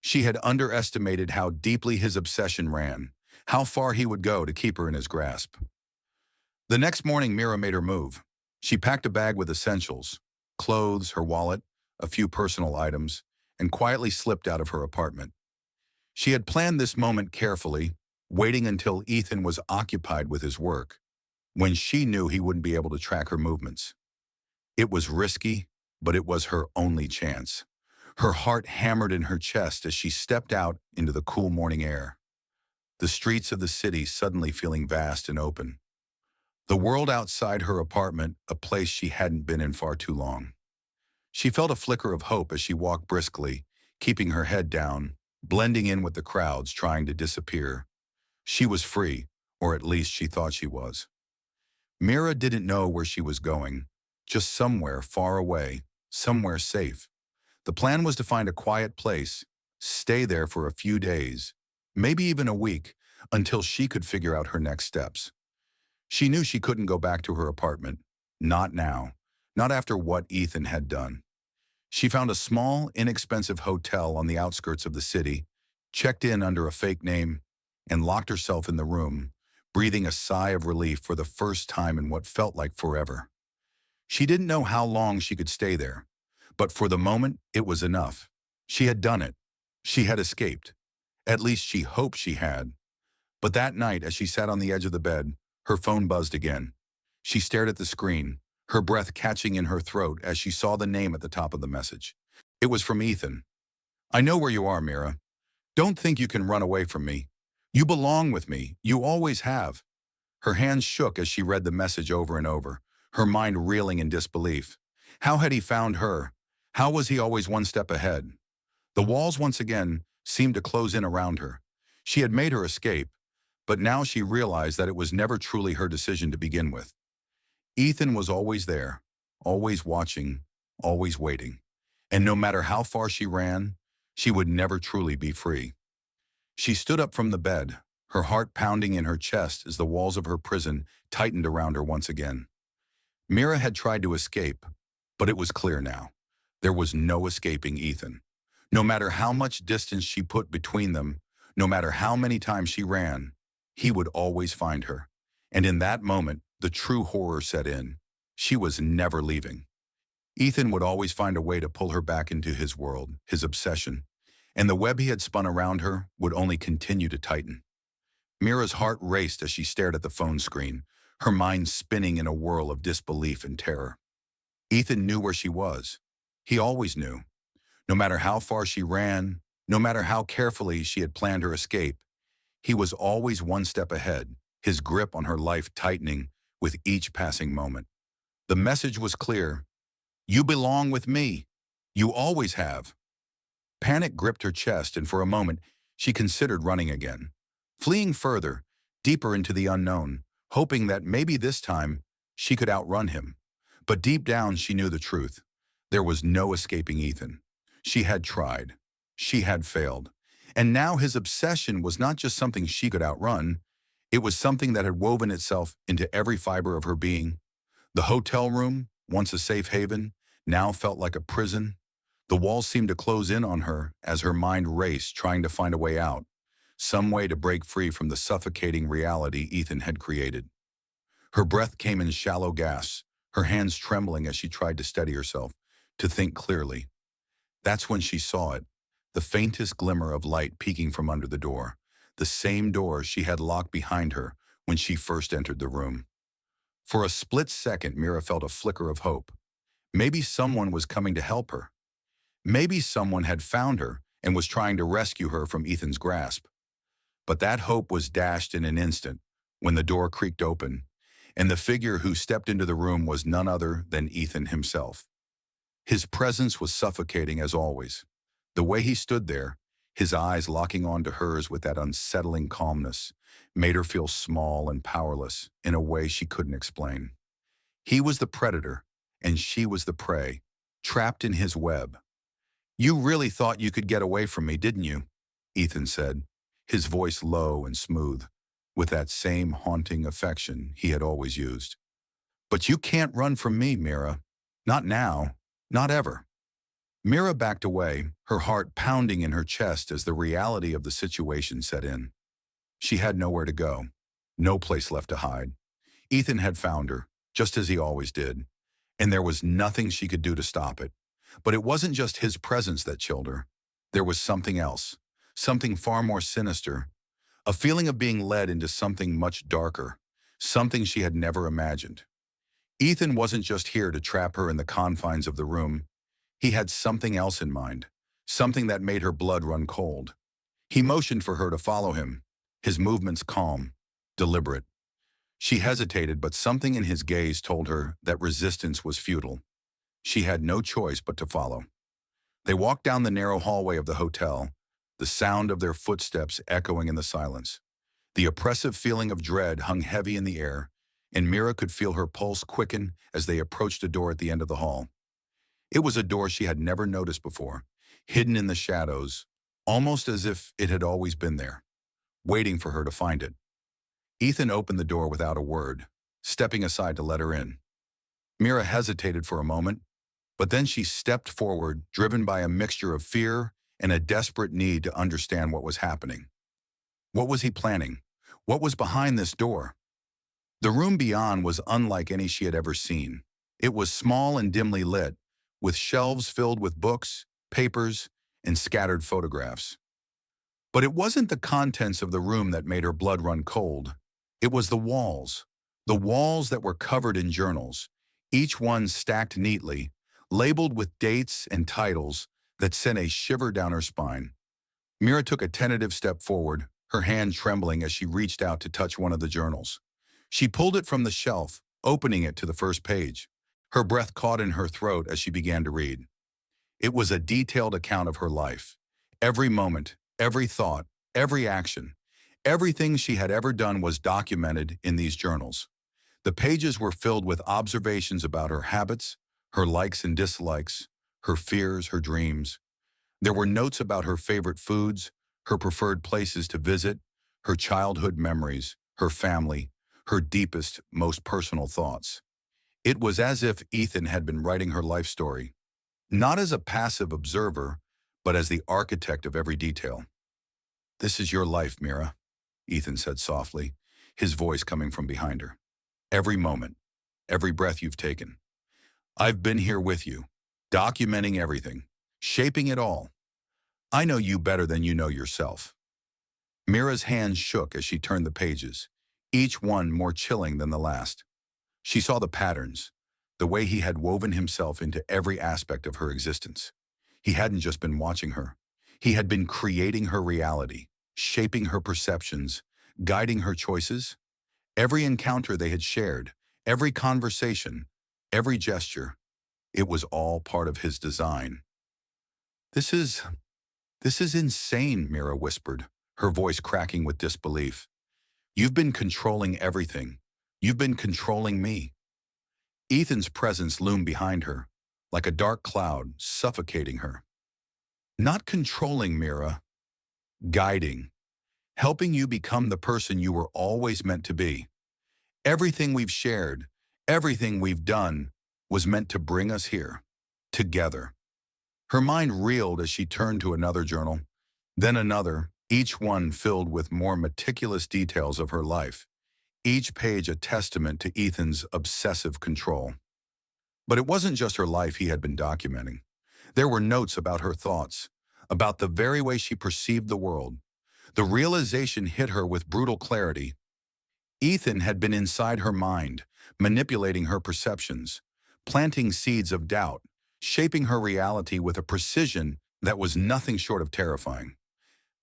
[SPEAKER 1] She had underestimated how deeply his obsession ran, how far he would go to keep her in his grasp. The next morning, Mira made her move. She packed a bag with essentials, clothes, her wallet, a few personal items, and quietly slipped out of her apartment. She had planned this moment carefully, waiting until Ethan was occupied with his work, when she knew he wouldn't be able to track her movements. It was risky, but it was her only chance. Her heart hammered in her chest as she stepped out into the cool morning air, the streets of the city suddenly feeling vast and open. The world outside her apartment, a place she hadn't been in far too long. She felt a flicker of hope as she walked briskly, keeping her head down, blending in with the crowds trying to disappear. She was free, or at least she thought she was. Mira didn't know where she was going, just somewhere far away, somewhere safe. The plan was to find a quiet place, stay there for a few days, maybe even a week, until she could figure out her next steps. She knew she couldn't go back to her apartment, not now, not after what Ethan had done. She found a small, inexpensive hotel on the outskirts of the city, checked in under a fake name, and locked herself in the room, breathing a sigh of relief for the first time in what felt like forever. She didn't know how long she could stay there, but for the moment, it was enough. She had done it. She had escaped. At least she hoped she had. But that night, as she sat on the edge of the bed, her phone buzzed again. She stared at the screen, her breath catching in her throat as she saw the name at the top of the message. It was from Ethan. "I know where you are, Mira. Don't think you can run away from me. You belong with me. You always have." Her hands shook as she read the message over and over, her mind reeling in disbelief. How had he found her? How was he always one step ahead? The walls once again seemed to close in around her. She had made her escape, but now she realized that it was never truly her decision to begin with. Ethan was always there, always watching, always waiting. And no matter how far she ran, she would never truly be free. She stood up from the bed, her heart pounding in her chest as the walls of her prison tightened around her once again. Mira had tried to escape, but it was clear now. There was no escaping Ethan. No matter how much distance she put between them, no matter how many times she ran, he would always find her. And in that moment, the true horror set in. She was never leaving. Ethan would always find a way to pull her back into his world, his obsession, and the web he had spun around her would only continue to tighten. Mira's heart raced as she stared at the phone screen, her mind spinning in a whirl of disbelief and terror. Ethan knew where she was. He always knew. No matter how far she ran, no matter how carefully she had planned her escape, he was always one step ahead, his grip on her life tightening with each passing moment. The message was clear. You belong with me. You always have. Panic gripped her chest, and for a moment, she considered running again, fleeing further, deeper into the unknown, hoping that maybe this time she could outrun him. But deep down, she knew the truth. There was no escaping Ethan. She had tried. She had failed. And now his obsession was not just something she could outrun. It was something that had woven itself into every fiber of her being. The hotel room, once a safe haven, now felt like a prison. The walls seemed to close in on her as her mind raced, trying to find a way out, some way to break free from the suffocating reality Ethan had created. Her breath came in shallow gasps, her hands trembling as she tried to steady herself, to think clearly. That's when she saw it, the faintest glimmer of light peeking from under the door, the same door she had locked behind her when she first entered the room. For a split second, Mira felt a flicker of hope. Maybe someone was coming to help her. Maybe someone had found her and was trying to rescue her from Ethan's grasp. But that hope was dashed in an instant when the door creaked open, and the figure who stepped into the room was none other than Ethan himself. His presence was suffocating as always. The way he stood there, his eyes locking onto hers with that unsettling calmness, made her feel small and powerless in a way she couldn't explain. He was the predator, and she was the prey, trapped in his web. "You really thought you could get away from me, didn't you?" Ethan said, his voice low and smooth, with that same haunting affection he had always used. "But you can't run from me, Mira. Not now. Not ever." Mira backed away, her heart pounding in her chest as the reality of the situation set in. She had nowhere to go, no place left to hide. Ethan had found her, just as he always did, and there was nothing she could do to stop it. But it wasn't just his presence that chilled her. There was something else, something far more sinister, a feeling of being led into something much darker, something she had never imagined. Ethan wasn't just here to trap her in the confines of the room. He had something else in mind, something that made her blood run cold. He motioned for her to follow him, his movements calm, deliberate. She hesitated, but something in his gaze told her that resistance was futile. She had no choice but to follow. They walked down the narrow hallway of the hotel, the sound of their footsteps echoing in the silence. The oppressive feeling of dread hung heavy in the air, and Mira could feel her pulse quicken as they approached a door at the end of the hall. It was a door she had never noticed before, hidden in the shadows, almost as if it had always been there, waiting for her to find it. Ethan opened the door without a word, stepping aside to let her in. Mira hesitated for a moment, but then she stepped forward, driven by a mixture of fear and a desperate need to understand what was happening. What was he planning? What was behind this door? The room beyond was unlike any she had ever seen. It was small and dimly lit, with shelves filled with books, papers, and scattered photographs. But it wasn't the contents of the room that made her blood run cold. It was the walls, The walls that were covered in journals, each one stacked neatly, labeled with dates and titles that sent a shiver down her spine. Mira took a tentative step forward, her hand trembling as she reached out to touch one of the journals. She pulled it from the shelf, opening it to the first page. Her breath caught in her throat as she began to read. It was a detailed account of her life. Every moment, every thought, every action, everything she had ever done was documented in these journals. The pages were filled with observations about her habits, her likes and dislikes, her fears, her dreams. There were notes about her favorite foods, her preferred places to visit, her childhood memories, her family, her deepest, most personal thoughts. It was as if Ethan had been writing her life story, not as a passive observer, but as the architect of every detail. "This is your life, Mira," Ethan said softly, his voice coming from behind her. "Every moment, every breath you've taken. I've been here with you, documenting everything, shaping it all. I know you better than you know yourself." Mira's hands shook as she turned the pages, each one more chilling than the last. She saw the patterns, the way he had woven himself into every aspect of her existence. He hadn't just been watching her. He had been creating her reality, shaping her perceptions, guiding her choices. Every encounter they had shared, every conversation, every gesture, it was all part of his design. This is insane," Mira whispered, her voice cracking with disbelief. "You've been controlling everything. You've been controlling me." Ethan's presence loomed behind her, like a dark cloud, suffocating her. "Not controlling, Mira. Guiding. Helping you become the person you were always meant to be. Everything we've shared, everything we've done, was meant to bring us here. Together." Her mind reeled as she turned to another journal, then another, each one filled with more meticulous details of her life, each page a testament to Ethan's obsessive control. But it wasn't just her life he had been documenting. There were notes about her thoughts, about the very way she perceived the world. The realization hit her with brutal clarity. Ethan had been inside her mind, manipulating her perceptions, planting seeds of doubt, shaping her reality with a precision that was nothing short of terrifying.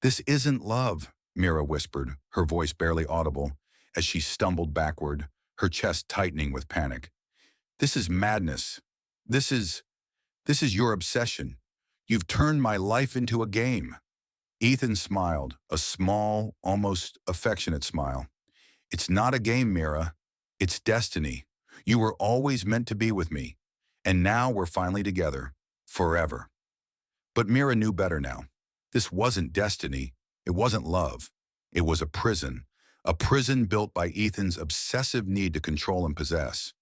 [SPEAKER 1] "This isn't love," Mira whispered, her voice barely audible, as she stumbled backward, her chest tightening with panic. "This is madness. This is, this is your obsession. You've turned my life into a game." Ethan smiled, a small, almost affectionate smile. "It's not a game, Mira. It's destiny. You were always meant to be with me. And now we're finally together. Forever." But Mira knew better now. This wasn't destiny. It wasn't love. It was a prison built by Ethan's obsessive need to control and possess.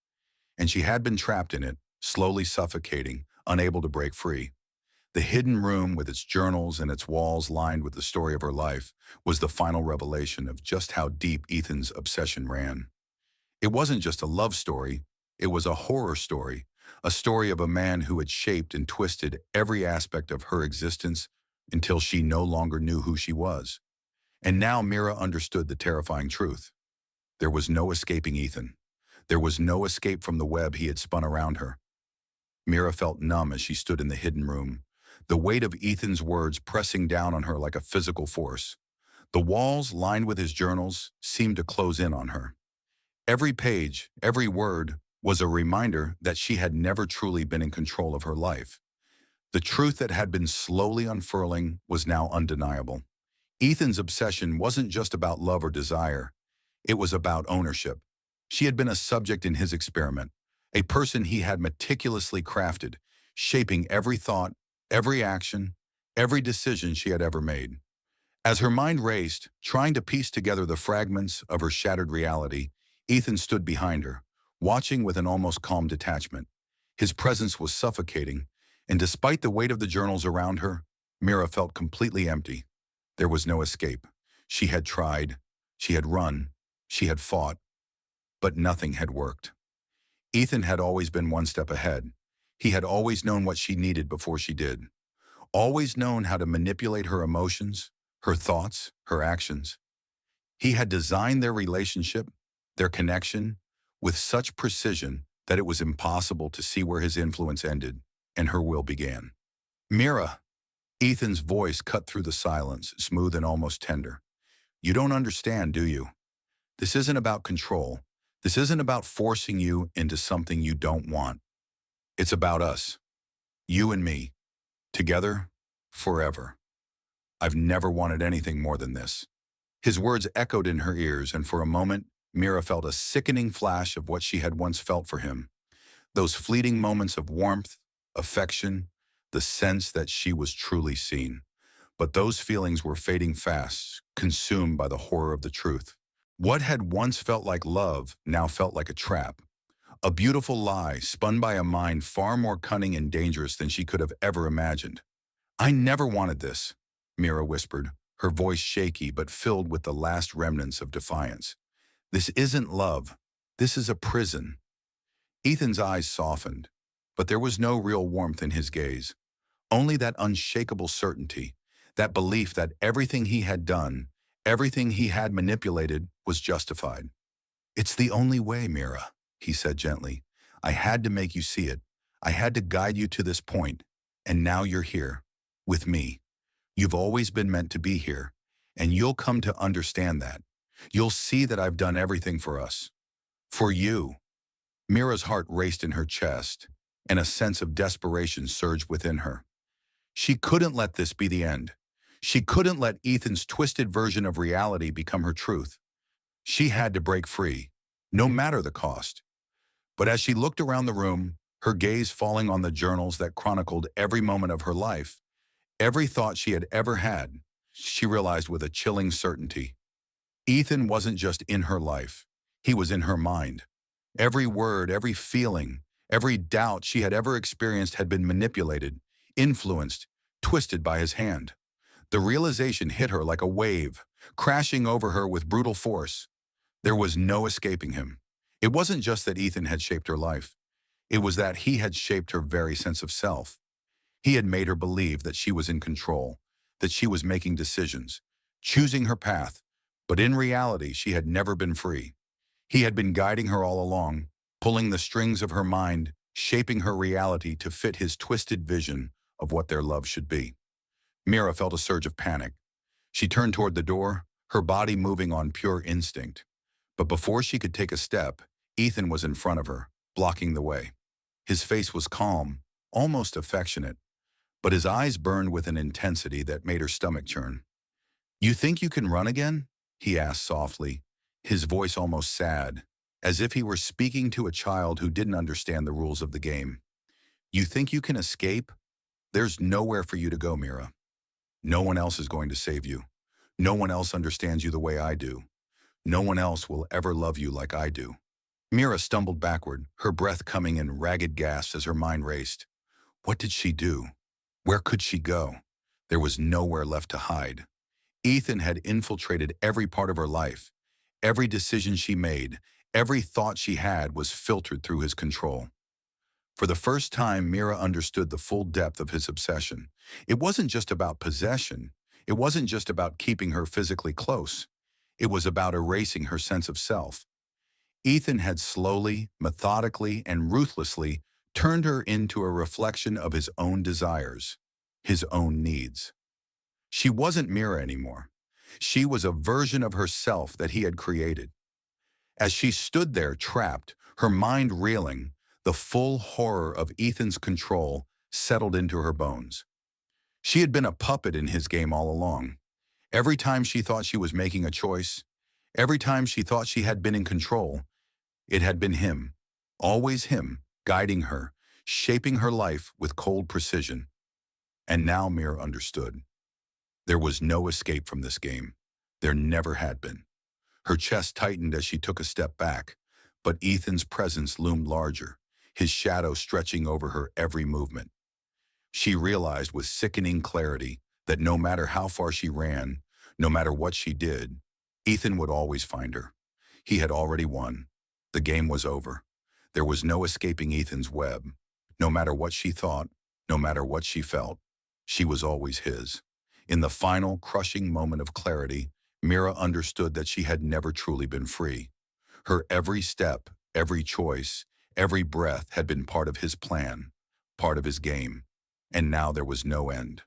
[SPEAKER 1] And she had been trapped in it, slowly suffocating, unable to break free. The hidden room with its journals and its walls lined with the story of her life was the final revelation of just how deep Ethan's obsession ran. It wasn't just a love story, it was a horror story, a story of a man who had shaped and twisted every aspect of her existence until she no longer knew who she was. And now Mira understood the terrifying truth. There was no escaping Ethan. There was no escape from the web he had spun around her. Mira felt numb as she stood in the hidden room, the weight of Ethan's words pressing down on her like a physical force. The walls, lined with his journals, seemed to close in on her. Every page, every word, was a reminder that she had never truly been in control of her life. The truth that had been slowly unfurling was now undeniable. Ethan's obsession wasn't just about love or desire. It was about ownership. She had been a subject in his experiment, a person he had meticulously crafted, shaping every thought, every action, every decision she had ever made. As her mind raced, trying to piece together the fragments of her shattered reality, Ethan stood behind her, watching with an almost calm detachment. His presence was suffocating, and despite the weight of the journals around her, Mira felt completely empty. There was no escape. She had tried, she had run, she had fought, but nothing had worked. Ethan had always been one step ahead. He had always known what she needed before she did. Always known how to manipulate her emotions, her thoughts, her actions. He had designed their relationship, their connection, with such precision that it was impossible to see where his influence ended and her will began. Mira, Ethan's voice cut through the silence, smooth and almost tender. You don't understand, do you? This isn't about control. This isn't about forcing you into something you don't want. It's about us, you and me, together, forever. I've never wanted anything more than this. His words echoed in her ears, and for a moment, Mira felt a sickening flash of what she had once felt for him. Those fleeting moments of warmth, affection, the sense that she was truly seen. But those feelings were fading fast, consumed by the horror of the truth. What had once felt like love now felt like a trap. A beautiful lie spun by a mind far more cunning and dangerous than she could have ever imagined. I never wanted this, Mira whispered, her voice shaky but filled with the last remnants of defiance. This isn't love. This is a prison. Ethan's eyes softened, but there was no real warmth in his gaze. Only that unshakable certainty, that belief that everything he had done, everything he had manipulated, was justified. It's the only way, Mira, he said gently. I had to make you see it. I had to guide you to this point, and now you're here, with me. You've always been meant to be here, and you'll come to understand that. You'll see that I've done everything for us. For you. Mira's heart raced in her chest, and a sense of desperation surged within her. She couldn't let this be the end. She couldn't let Ethan's twisted version of reality become her truth. She had to break free, no matter the cost. But as she looked around the room, her gaze falling on the journals that chronicled every moment of her life, every thought she had ever had, she realized with a chilling certainty. Ethan wasn't just in her life. He was in her mind. Every word, every feeling, every doubt she had ever experienced had been manipulated, influenced, twisted by his hand. The realization hit her like a wave, crashing over her with brutal force. There was no escaping him. It wasn't just that Ethan had shaped her life. It was that he had shaped her very sense of self. He had made her believe that she was in control, that she was making decisions, choosing her path, but in reality, she had never been free. He had been guiding her all along, pulling the strings of her mind, shaping her reality to fit his twisted vision of what their love should be. Mira felt a surge of panic. She turned toward the door, her body moving on pure instinct. But before she could take a step, Ethan was in front of her, blocking the way. His face was calm, almost affectionate, but his eyes burned with an intensity that made her stomach churn. You think you can run again? He asked softly, his voice almost sad, as if he were speaking to a child who didn't understand the rules of the game. You think you can escape? There's nowhere for you to go, Mira. No one else is going to save you. No one else understands you the way I do. No one else will ever love you like I do. Mira stumbled backward, her breath coming in ragged gasps as her mind raced. What did she do? Where could she go? There was nowhere left to hide. Ethan had infiltrated every part of her life. Every decision she made, every thought she had was filtered through his control. For the first time, Mira understood the full depth of his obsession. It wasn't just about possession. It wasn't just about keeping her physically close. It was about erasing her sense of self. Ethan had slowly, methodically, and ruthlessly turned her into a reflection of his own desires, his own needs. She wasn't Mira anymore. She was a version of herself that he had created. As she stood there trapped, her mind reeling, the full horror of Ethan's control settled into her bones. She had been a puppet in his game all along. Every time she thought she was making a choice, every time she thought she had been in control, it had been him, always him, guiding her, shaping her life with cold precision. And now Mira understood. There was no escape from this game. There never had been. Her chest tightened as she took a step back, but Ethan's presence loomed larger, his shadow stretching over her every movement. She realized with sickening clarity that no matter how far she ran, no matter what she did, Ethan would always find her. He had already won. The game was over. There was no escaping Ethan's web. No matter what she thought, no matter what she felt, she was always his. In the final, crushing moment of clarity, Mira understood that she had never truly been free. Her every step, Every choice, every breath had been part of his plan, part of his game. And now there was no end.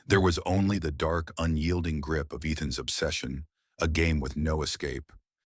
[SPEAKER 1] There was only the dark, unyielding grip of Ethan's obsession, a game with no escape.